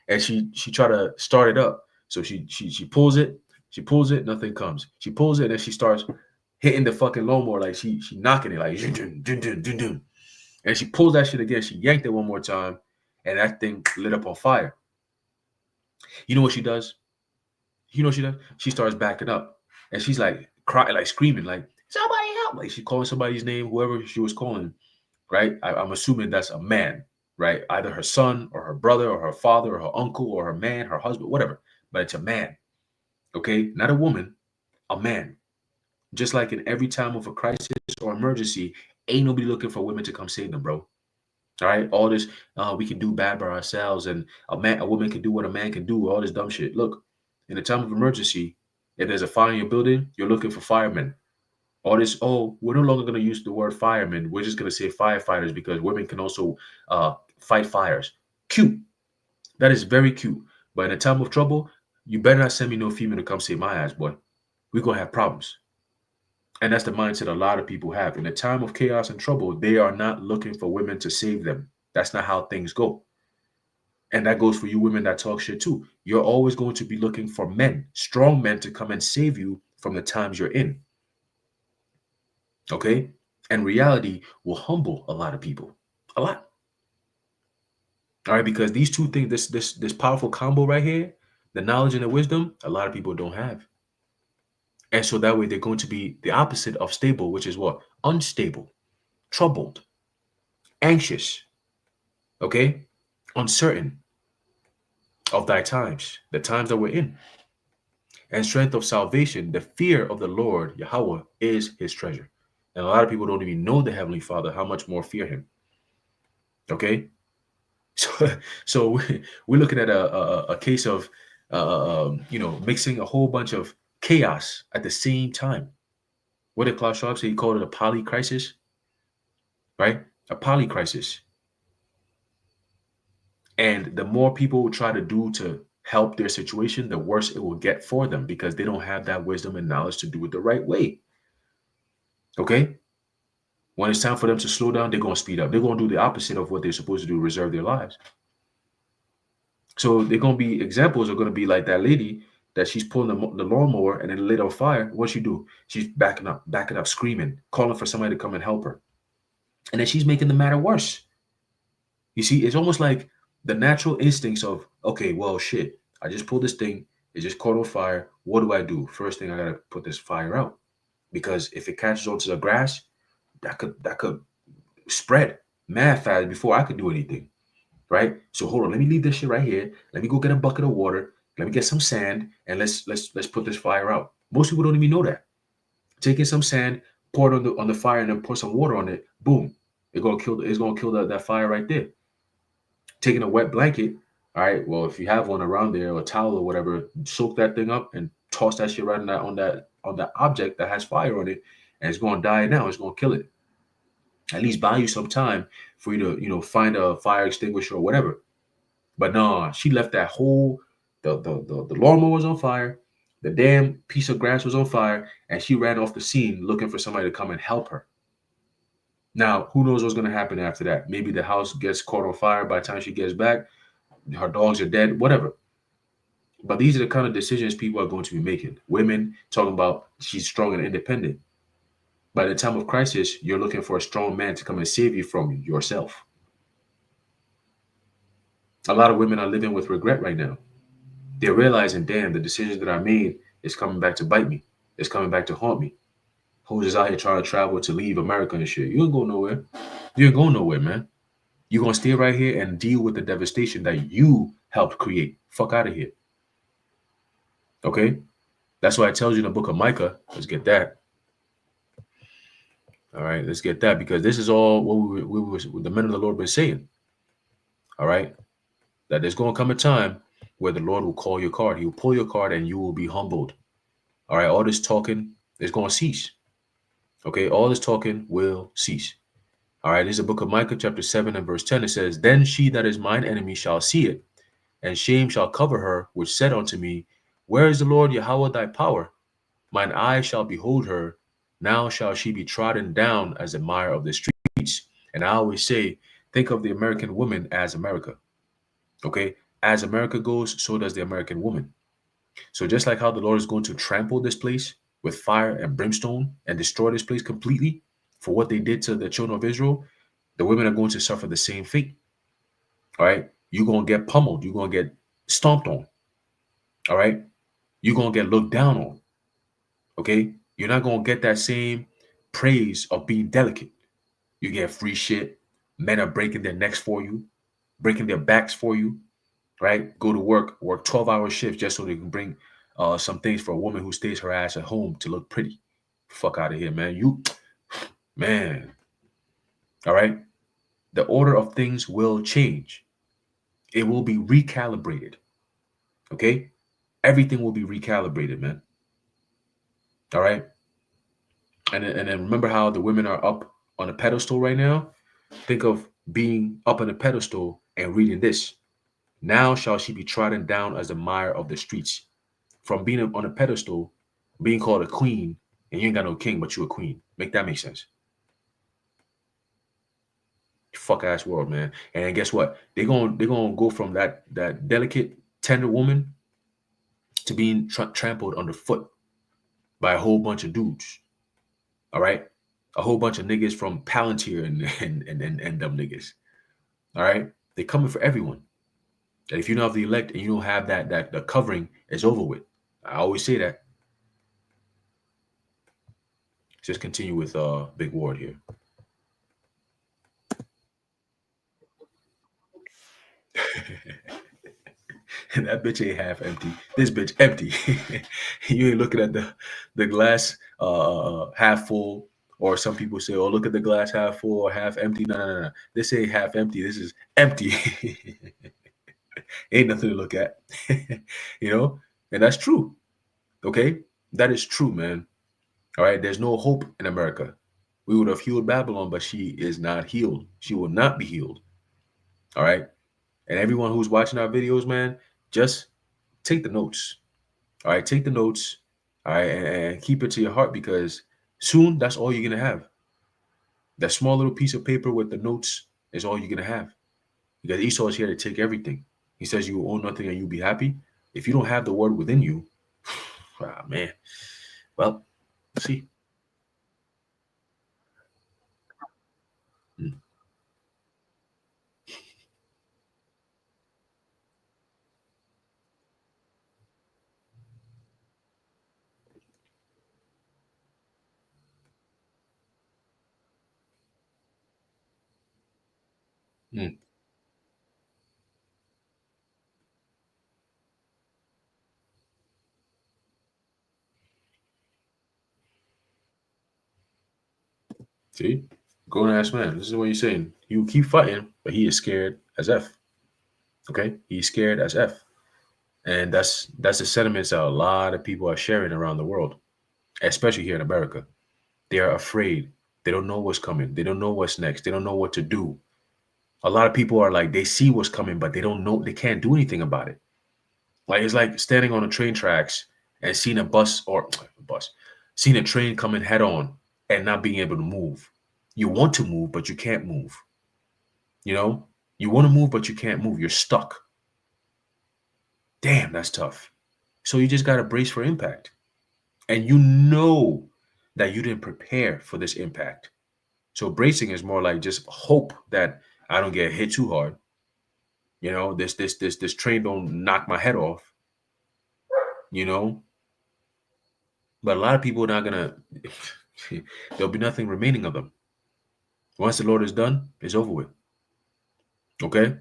Speaker 1: and she tried to start it up. So she pulls it, nothing comes. She pulls it, and she starts hitting the fucking lawnmower like she knocking it like dun, dun, dun, dun, dun. And she pulls that shit again. She yanked it one more time, and that thing lit up on fire. You know what she does? You know what she does? She starts backing up, and she's like crying, like screaming, like somebody help! Like she's calling somebody's name, whoever she was calling. Right? I'm assuming that's a man, right? Either her son or her brother or her father or her uncle or her man, her husband, whatever. But it's a man, okay? Not a woman, a man. Just like in every time of a crisis or emergency, ain't nobody looking for women to come save them, bro. All right, all this we can do bad by ourselves, and a woman can do what a man can do. All this dumb shit. Look, in a time of emergency, if there's a fire in your building, you're looking for firemen. All this, oh, we're no longer going to use the word firemen. We're just going to say firefighters because women can also fight fires. Cute. That is very cute. But in a time of trouble, you better not send me no female to come save my ass, boy. We're going to have problems. And that's the mindset a lot of people have. In a time of chaos and trouble, they are not looking for women to save them. That's not how things go. And that goes for you women that talk shit too. You're always going to be looking for men, strong men to come and save you from the times you're in. Okay? And reality will humble a lot of people. A lot. All right, because these two things, this powerful combo right here, the knowledge and the wisdom, a lot of people don't have. And so that way they're going to be the opposite of stable, which is what? Unstable, troubled, anxious, okay? Uncertain of thy times, the times that we're in. And strength of salvation, the fear of the Lord, Yahweh, is his treasure. And a lot of people don't even know the Heavenly Father, how much more fear him. Okay? So we're looking at a case of, mixing a whole bunch of chaos at the same time. What did Klaus Schwab say? He called it a polycrisis, right? A polycrisis. And the more people try to do to help their situation, the worse it will get for them because they don't have that wisdom and knowledge to do it the right way. Okay? When it's time for them to slow down, they're going to speed up. They're going to do the opposite of what they're supposed to do, reserve their lives. So they're going to be examples are going to be like that lady that she's pulling the lawnmower and then lit on fire. What she do? She's backing up, screaming, calling for somebody to come and help her. And then she's making the matter worse. You see, it's almost like the natural instincts of, okay, well, shit, I just pulled this thing. It just caught on fire. What do I do? First thing, I got to put this fire out. Because if it catches onto the grass, that could spread mad fast before I could do anything. Right? So hold on, let me leave this shit right here. Let me go get a bucket of water. Let me get some sand and let's put this fire out. Most people don't even know that. Taking some sand, pour it on the fire, and then pour some water on it. Boom! It's gonna kill that fire right there. Taking a wet blanket. All right. Well, if you have one around there or a towel or whatever, soak that thing up and toss that shit right on that object that has fire on it, and it's gonna die now. It's gonna kill it. At least buy you some time for you to, find a fire extinguisher or whatever. But no, she left that whole the lawnmower was on fire, the damn piece of grass was on fire, and she ran off the scene looking for somebody to come and help her. Now, who knows what's gonna happen after that? Maybe the house gets caught on fire by the time she gets back, her dogs are dead, whatever. But these are the kind of decisions people are going to be making. Women talking about she's strong and independent. By the time of crisis, you're looking for a strong man to come and save you from yourself. A lot of women are living with regret right now. They're realizing, damn, the decisions that I made is coming back to bite me. It's coming back to haunt me. Who's just out here trying to travel to leave America and shit? You ain't going nowhere. You ain't going nowhere, man. You're gonna stay right here and deal with the devastation that you helped create. Fuck out of here. Okay? That's why it tells you in the book of Micah. Let's get that. All right, let's get that because this is all what the men of the Lord been saying. All right, that there's going to come a time where the Lord will call your card. He will pull your card and you will be humbled. All right, all this talking is going to cease. Okay, all this talking will cease. All right, this is the book of Micah, chapter 7 and verse 10. It says, Then she that is mine enemy shall see it, and shame shall cover her, which said unto me, Where is the Lord Yahweh thy power? Mine eye shall behold her. Now shall she be trodden down as the mire of the streets. And I always say, think of the American woman as America. Okay? As America goes, so does the American woman. So just like how the Lord is going to trample this place with fire and brimstone and destroy this place completely for what they did to the children of Israel, the women are going to suffer the same fate. All right? You're going to get pummeled. You're going to get stomped on. All right? You're going to get looked down on. Okay? You're not going to get that same praise of being delicate. You get free shit. Men are breaking their necks for you, breaking their backs for you, right? Go to work 12-hour shifts just so they can bring some things for a woman who stays her ass at home to look pretty. Fuck out of here, man. Man. All right? The order of things will change. It will be recalibrated. Okay? Everything will be recalibrated, man. All right? And then remember how the women are up on a pedestal right now? Think of being up on a pedestal and reading this. Now shall she be trodden down as the mire of the streets. From being on a pedestal, being called a queen, and you ain't got no king, but you a queen. Make that make sense? Fuck ass world, man. And guess what? They're gonna go from that delicate, tender woman to being trampled underfoot by a whole bunch of dudes. All right, a whole bunch of niggas from Palantir and them niggas. All right, they coming for everyone. And if you don't have the elect and you don't have that the covering, it's over with. I always say that. Just continue with Big Ward here. And that bitch ain't half empty. This bitch empty. You ain't looking at the glass half full, or some people say, "Oh, look at the glass half full or half empty." No, no, no, no. This ain't half empty. This is empty. Ain't nothing to look at. You know, and that's true. Okay, that is true, man. All right, there's no hope in America. We would have healed Babylon, but she is not healed. She will not be healed. All right, and everyone who's watching our videos, man, just take the notes. All right, take the notes. All right, and keep it to your heart because soon that's all you're gonna have. That small little piece of paper with the notes is all you're gonna have. Because Esau is here to take everything. He says you will own nothing and you'll be happy. If you don't have the word within you, ah man. Well, see. Mm, mm. See? Grown ass man. This is what he's saying. You keep fighting, but he is scared as F. Okay? He's scared as F. And that's the sentiments that a lot of people are sharing around the world, especially here in America. They are afraid. They don't know what's coming. They don't know what's next. They don't know what to do. A lot of people are like, they see what's coming, but they don't know, they can't do anything about it. Like it's like standing on the train tracks and seeing a bus or a bus, seeing a train coming head on and not being able to move. You want to move, but you can't move. You know, you want to move, but you can't move. You're stuck. Damn, that's tough. So you just got to brace for impact. And you know that you didn't prepare for this impact. So bracing is more like just hope that I don't get hit too hard. You know, this train don't knock my head off, you know. But a lot of people are not gonna there'll be nothing remaining of them. Once the Lord is done, it's over with. Okay?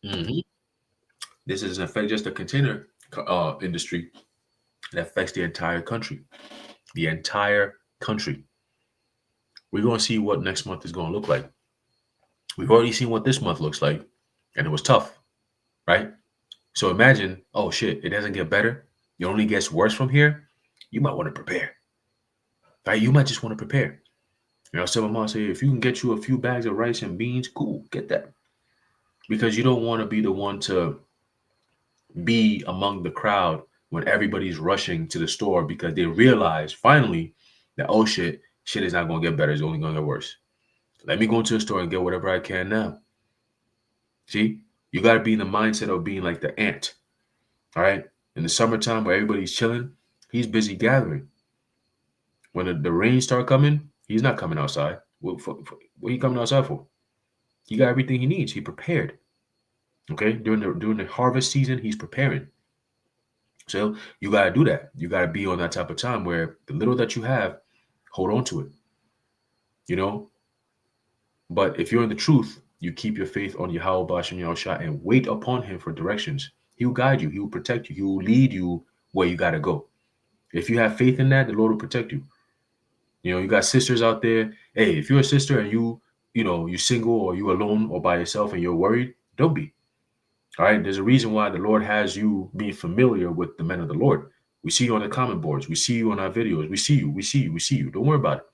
Speaker 1: Mhm. This is in effect just a container industry that affects the entire country. The entire country. We're going to see what next month is going to look like. We've already seen what this month looks like, and it was tough, right? So imagine, oh shit, it doesn't get better. It only gets worse from here. You might want to prepare, right? You might just want to prepare. You know, some of them say, if you can get you a few bags of rice and beans, cool, get that. Because you don't want to be the one to be among the crowd when everybody's rushing to the store because they realize finally that, oh shit is not going to get better. It's only going to get worse. Let me go into the store and get whatever I can now. See, you got to be in the mindset of being like the ant. All right. In the summertime where everybody's chilling, he's busy gathering. When the rain start coming, he's not coming outside. What are you coming outside for? He got everything he needs. He prepared. Okay. During the harvest season, he's preparing. So you got to do that. You got to be on that type of time where the little that you have, hold on to it. You know, but if you're in the truth, you keep your faith on Yahweh Bashem Yahushua and wait upon him for directions. He will guide you. He will protect you. He will lead you where you got to go. If you have faith in that, the Lord will protect you. You know, you got sisters out there. Hey, if you're a sister and you're single or you alone or by yourself and you're worried, don't be. All right. There's a reason why the Lord has you being familiar with the men of the Lord. We see you on the comment boards. We see you on our videos. We see you. We see you. We see you. Don't worry about it.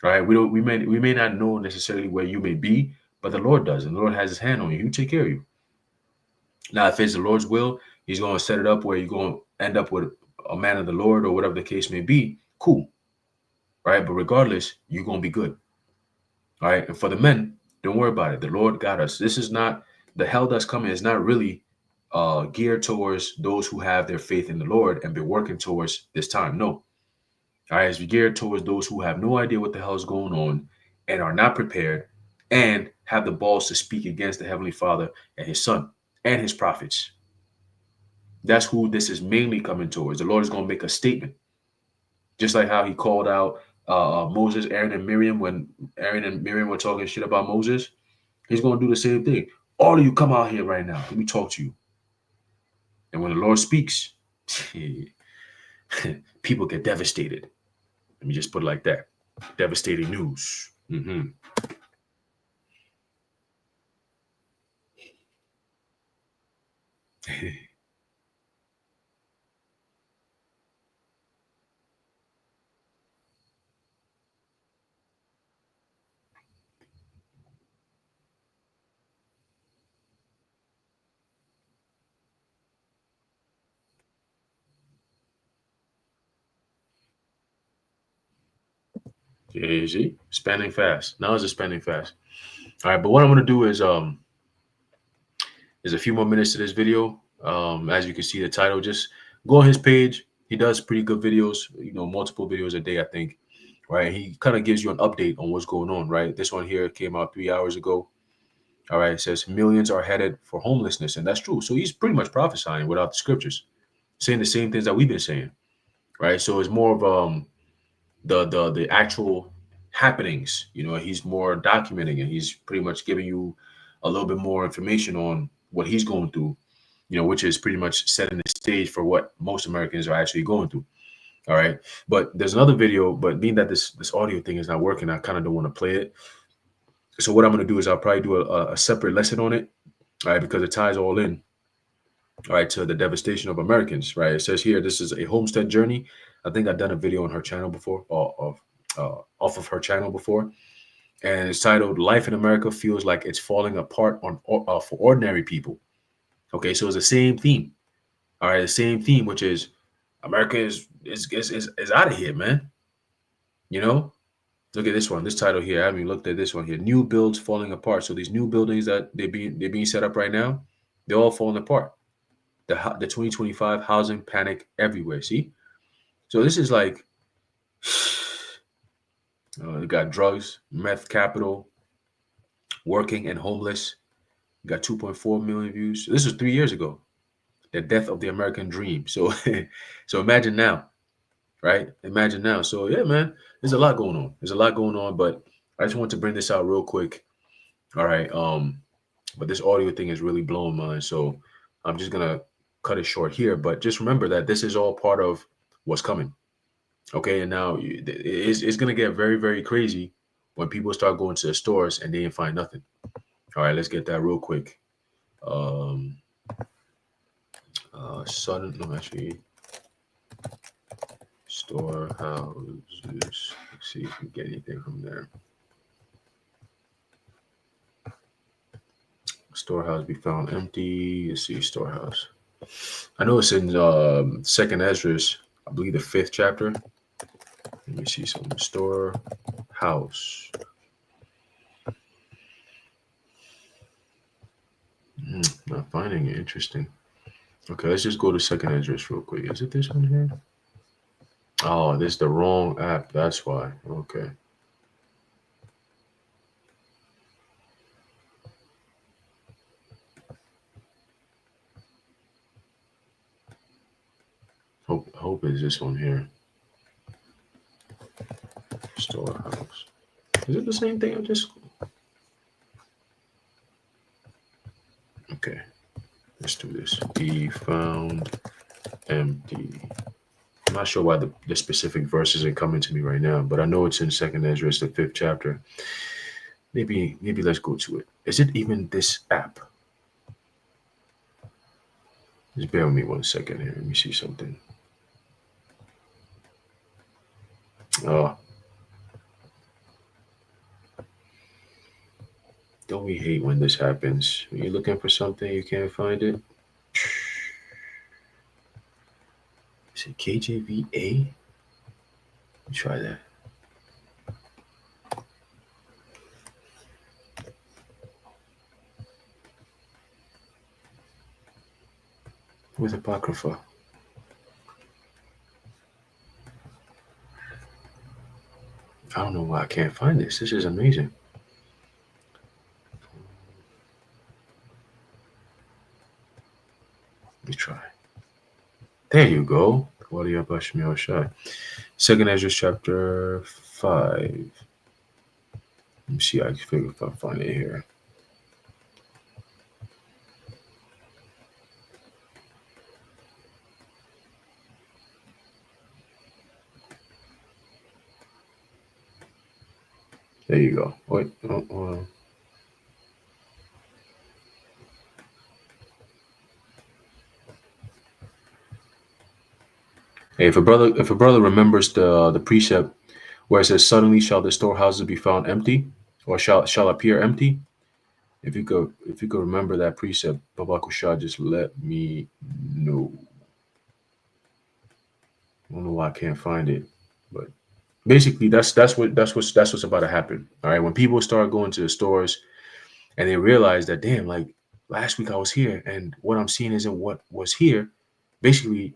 Speaker 1: All right. We may not know necessarily where you may be, but the Lord does. And the Lord has his hand on you. He will take care of you. Now, if it's the Lord's will, he's going to set it up where you're going to end up with a man of the Lord or whatever the case may be. Cool. Right. But regardless, you're going to be good. All right. And for the men, don't worry about it. The Lord got us. This is not the hell that's coming is not really geared towards those who have their faith in the Lord and been working towards this time. No. All right. It's geared towards those who have no idea what the hell is going on and are not prepared and have the balls to speak against the Heavenly Father and his son and his prophets. That's who this is mainly coming towards. The Lord is going to make a statement. Just like how he called out Moses, Aaron, and Miriam when Aaron and Miriam were talking shit about Moses. He's going to do the same thing. All of you come out here right now. Let me talk to you. And when the Lord speaks, people get devastated. Let me just put it like that. Devastating news. Mm-hmm. Yeah, you see? Spanning fast. Now it's just spanning fast. All right, but what I'm going to do is there's a few more minutes to this video. As you can see, the title, just go on his page. He does pretty good videos, multiple videos a day, I think. Right. He kind of gives you an update on what's going on. Right. This one here came out 3 hours ago. All right. It says millions are headed for homelessness. And that's true. So he's pretty much prophesying without the scriptures, saying the same things that we've been saying. Right. So it's more of the actual happenings. He's more documenting and he's pretty much giving you a little bit more information on what he's going through, which is pretty much setting the stage for what most Americans are actually going through. All right. But there's another video, but being that this audio thing is not working, I kind of don't want to play it. So what I'm going to do is I'll probably do a separate lesson on it. All right. Because it ties all in. All right. To the devastation of Americans. Right. It says here, this is a homestead journey. I think I've done a video on her channel before, or off of her channel before. And it's titled "Life in America Feels Like It's Falling Apart for Ordinary People." Okay. So it's the same theme. All right. The same theme, which is America is out of here, man. You know, look at this one. This title here. I haven't even looked at this one here. New builds falling apart. So these new buildings that they're being set up right now, they're all falling apart. The 2025 housing panic everywhere. See, so this is like you got drugs, meth capital, working and homeless. You got 2.4 million views. This was 3 years ago. The death of the American dream. So, so imagine now, right? Imagine now. So yeah, man, there's a lot going on. There's a lot going on, but I just want to bring this out real quick. All right. But this audio thing is really blowing mine. So I'm just gonna cut it short here. But just remember that this is all part of what's coming. Okay, and now it's gonna get very, very crazy when people start going to the stores and they didn't find nothing. All right, let's get that real quick. Um, sudden, no, actually, storehouses. Let's see if we get anything from there. Storehouse be found empty. Let's see, storehouse. I know it's in Second Esdras, I believe the 5th chapter. Let me see some storehouse. Not finding it. Interesting. Okay, let's just go to Second Esdras real quick. Is it this one here? Oh, this is the wrong app. That's why. Okay. Hope is this one here. Storehouse. Is it the same thing? I just okay. Let's do this. Be found empty. I'm not sure why the specific verse isn't coming to me right now, but I know it's in Second Esdras, the 5th chapter. Maybe let's go to it. Is it even this app? Just bear with me 1 second here. Let me see something. Oh, don't we hate when this happens? When you're looking for something, you can't find it. Is it KJVA? Let me try that. With Apocrypha. I don't know why I can't find this. This is amazing. Let me try. There you go. Second Esdras chapter 5. Let me see. I can figure if I find it here. There you go. Wait. Hey, if a brother remembers the precept where it says, "Suddenly shall the storehouses be found empty, or shall appear empty." If you could remember that precept, Baba Kusha, just let me know. I don't know why I can't find it, but basically that's what's about to happen. All right, when people start going to the stores and they realize that, damn, like last week I was here and what I'm seeing isn't what was here. Basically,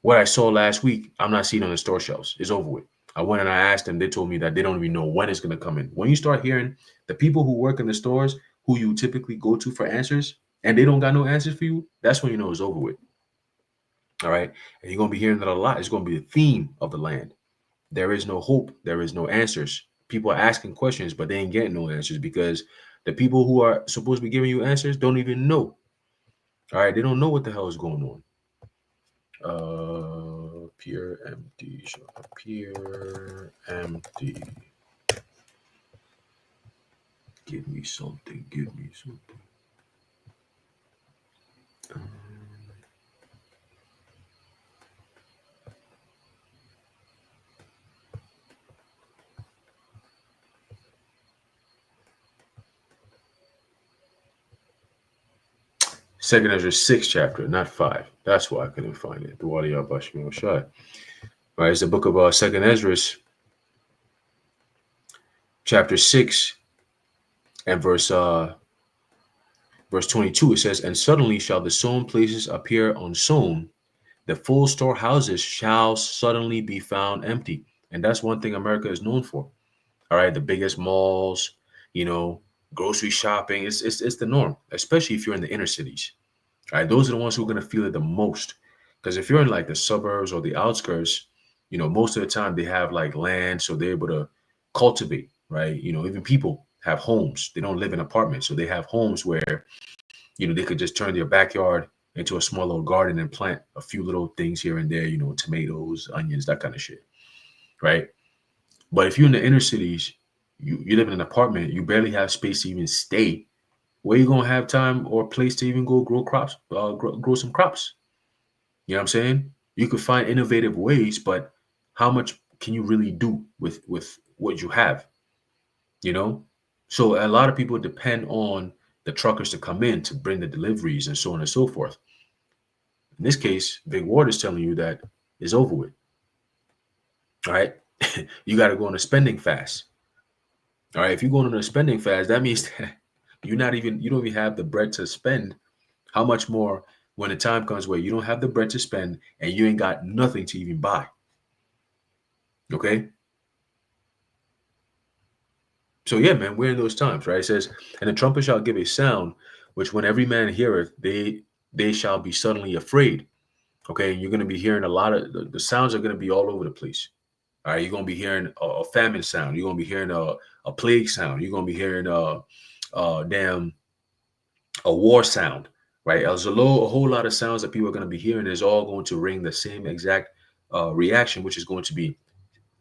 Speaker 1: what I saw last week, I'm not seeing on the store shelves. It's over with. I went and I asked them. They told me that they don't even know when it's going to come in. When you start hearing the people who work in the stores, who you typically go to for answers, and they don't got no answers for you, that's when you know it's over with. All right. And you're going to be hearing that a lot. It's going to be the theme of the land. There is no hope. There is no answers. People are asking questions, but they ain't getting no answers because the people who are supposed to be giving you answers don't even know. All right. They don't know what the hell is going on. Appear empty. Shall appear empty. Give me something. Give me something. Second Ezra 6 chapter, not 5. That's why I couldn't find it. The Wadi Bashmi Shai. Right, it's the book of Second Ezra, chapter 6 and verse 22. It says, "And suddenly shall the sown places appear unsown, the full storehouses shall suddenly be found empty." And that's one thing America is known for. All right, the biggest malls, you know, grocery shopping. It's the norm, especially if you're in the inner cities. All right, those are the ones who are gonna feel it the most. Because if you're in like the suburbs or the outskirts, most of the time they have like land, so they're able to cultivate, right? Even people have homes. They don't live in apartments, so they have homes where they could just turn their backyard into a small little garden and plant a few little things here and there, tomatoes, onions, that kind of shit, right? But if you're in the inner cities, you live in an apartment, you barely have space to even stay. Where you gonna have time or place to even go grow crops, grow some crops? You know what I'm saying? You could find innovative ways, but how much can you really do with what you have? You know, so a lot of people depend on the truckers to come in to bring the deliveries and so on and so forth. In this case, Big Ward is telling you that it's over with. All right, you got to go on a spending fast. All right, if you're going on a spending fast, that means that you don't even have the bread to spend. How much more when the time comes where you don't have the bread to spend and you ain't got nothing to even buy? Okay. So yeah, man, we're in those times, right? It says, "And the trumpet shall give a sound, which when every man heareth, they shall be suddenly afraid." Okay, and you're going to be hearing a lot of the sounds are going to be all over the place. All right, you're going to be hearing a famine sound. You're going to be hearing a plague sound. You're going to be hearing a war sound, right? A whole lot of sounds that people are going to be hearing is all going to ring the same exact reaction, which is going to be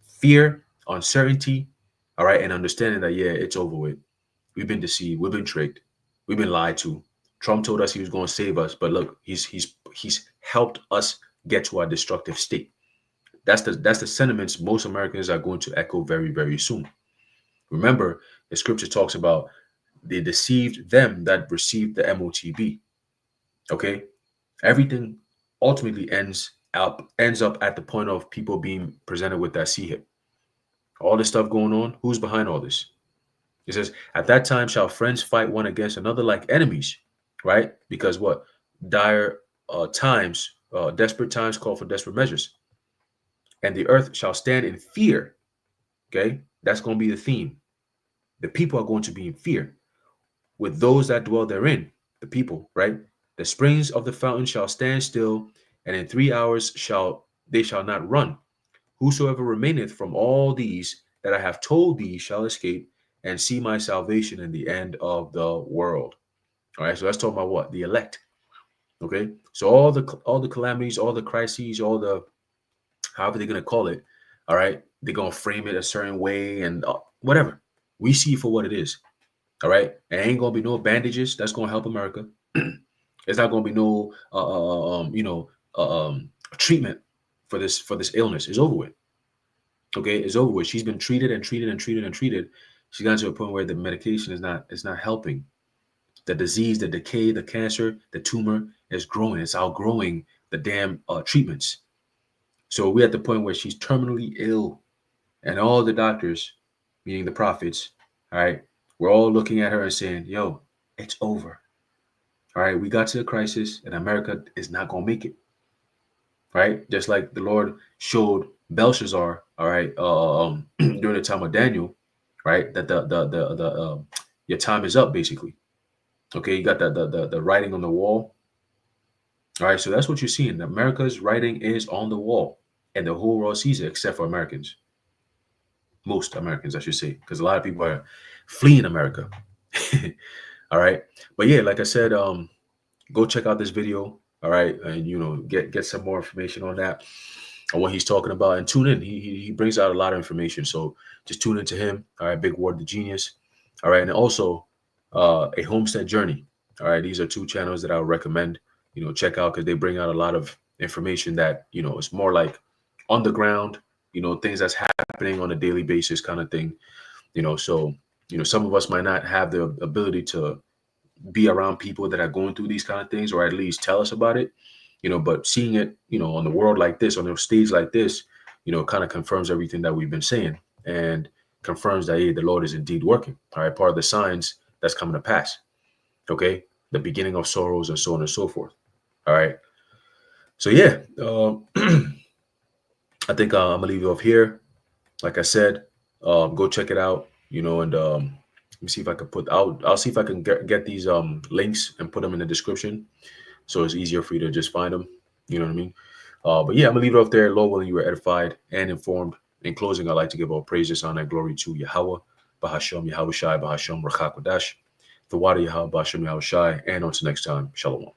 Speaker 1: fear, uncertainty, all right, and understanding that yeah, it's over with. We've been deceived. We've been tricked. We've been lied to. Trump told us he was going to save us, but look, he's helped us get to our destructive state. That's the sentiments most Americans are going to echo very, very soon. Remember, the scripture talks about they deceived them that received the MOTB. Okay, everything ultimately ends up at the point of people being presented with that C hip. All this stuff going on. Who's behind all this? It says, "At that time shall friends fight one against another like enemies," right? Because what? Dire times, desperate times call for desperate measures. "And the earth shall stand in fear." Okay, that's going to be the theme. The people are going to be in fear with those that dwell therein, the people, right? "The springs of the fountain shall stand still, and in 3 hours shall not run. Whosoever remaineth from all these that I have told thee shall escape and see my salvation in the end of the world." All right, so let's talk about what? The elect. Okay, so all the calamities, all the crises, all the however they're gonna call it. All right, they're gonna frame it a certain way and whatever. We see for what it is. All right, and ain't gonna be no bandages that's gonna help America. It's not gonna be no treatment for this illness. It's over with. Okay, it's over with. She's been treated and treated and treated and treated. She's gotten to a point where the medication is not helping. The disease, the decay, the cancer, the tumor is growing. It's outgrowing the damn treatments. So we're at the point where she's terminally ill, and all the doctors, meaning the prophets, all right, we're all looking at her and saying, "Yo, it's over." All right, we got to the crisis, and America is not gonna make it. Right, just like the Lord showed Belshazzar, all right, during the time of Daniel, right, that the your time is up, basically. Okay, you got the writing on the wall. All right, so that's what you're seeing. America's writing is on the wall, and the whole world sees it, except for Americans. Most Americans, I should say, because a lot of people are fleeing America. All right, but yeah, like I said, go check out this video. All right, and get some more information on that, on what he's talking about, and tune in. He brings out a lot of information, so just tune into him. All right, Big Ward the Genius. All right, and also a Homestead Journey. All right, these are two channels that I would recommend check out, because they bring out a lot of information that it's more like on the ground, things that's happening on a daily basis kind of thing. So some of us might not have the ability to be around people that are going through these kind of things, or at least tell us about it, but seeing it, on the world like this, on a stage like this, kind of confirms everything that we've been saying, and confirms that, hey, the Lord is indeed working. All right. Part of the signs that's coming to pass. Okay. The beginning of sorrows and so on and so forth. All right. So yeah, I think I'm gonna leave it off here. Like I said, go check it out, and let me see if I can I'll see if I can get these links and put them in the description, so it's easier for you to just find them. You know what I mean? But yeah, I'm gonna leave it off there. Lord willing, you were edified and informed. In closing, I'd like to give all praises, honor, and glory to Yahweh, Bahashem Yahweh Shai, Bahashem Rachakodash, the water Yahweh, Bahashem Yahweh Shai, and until next time, Shalom.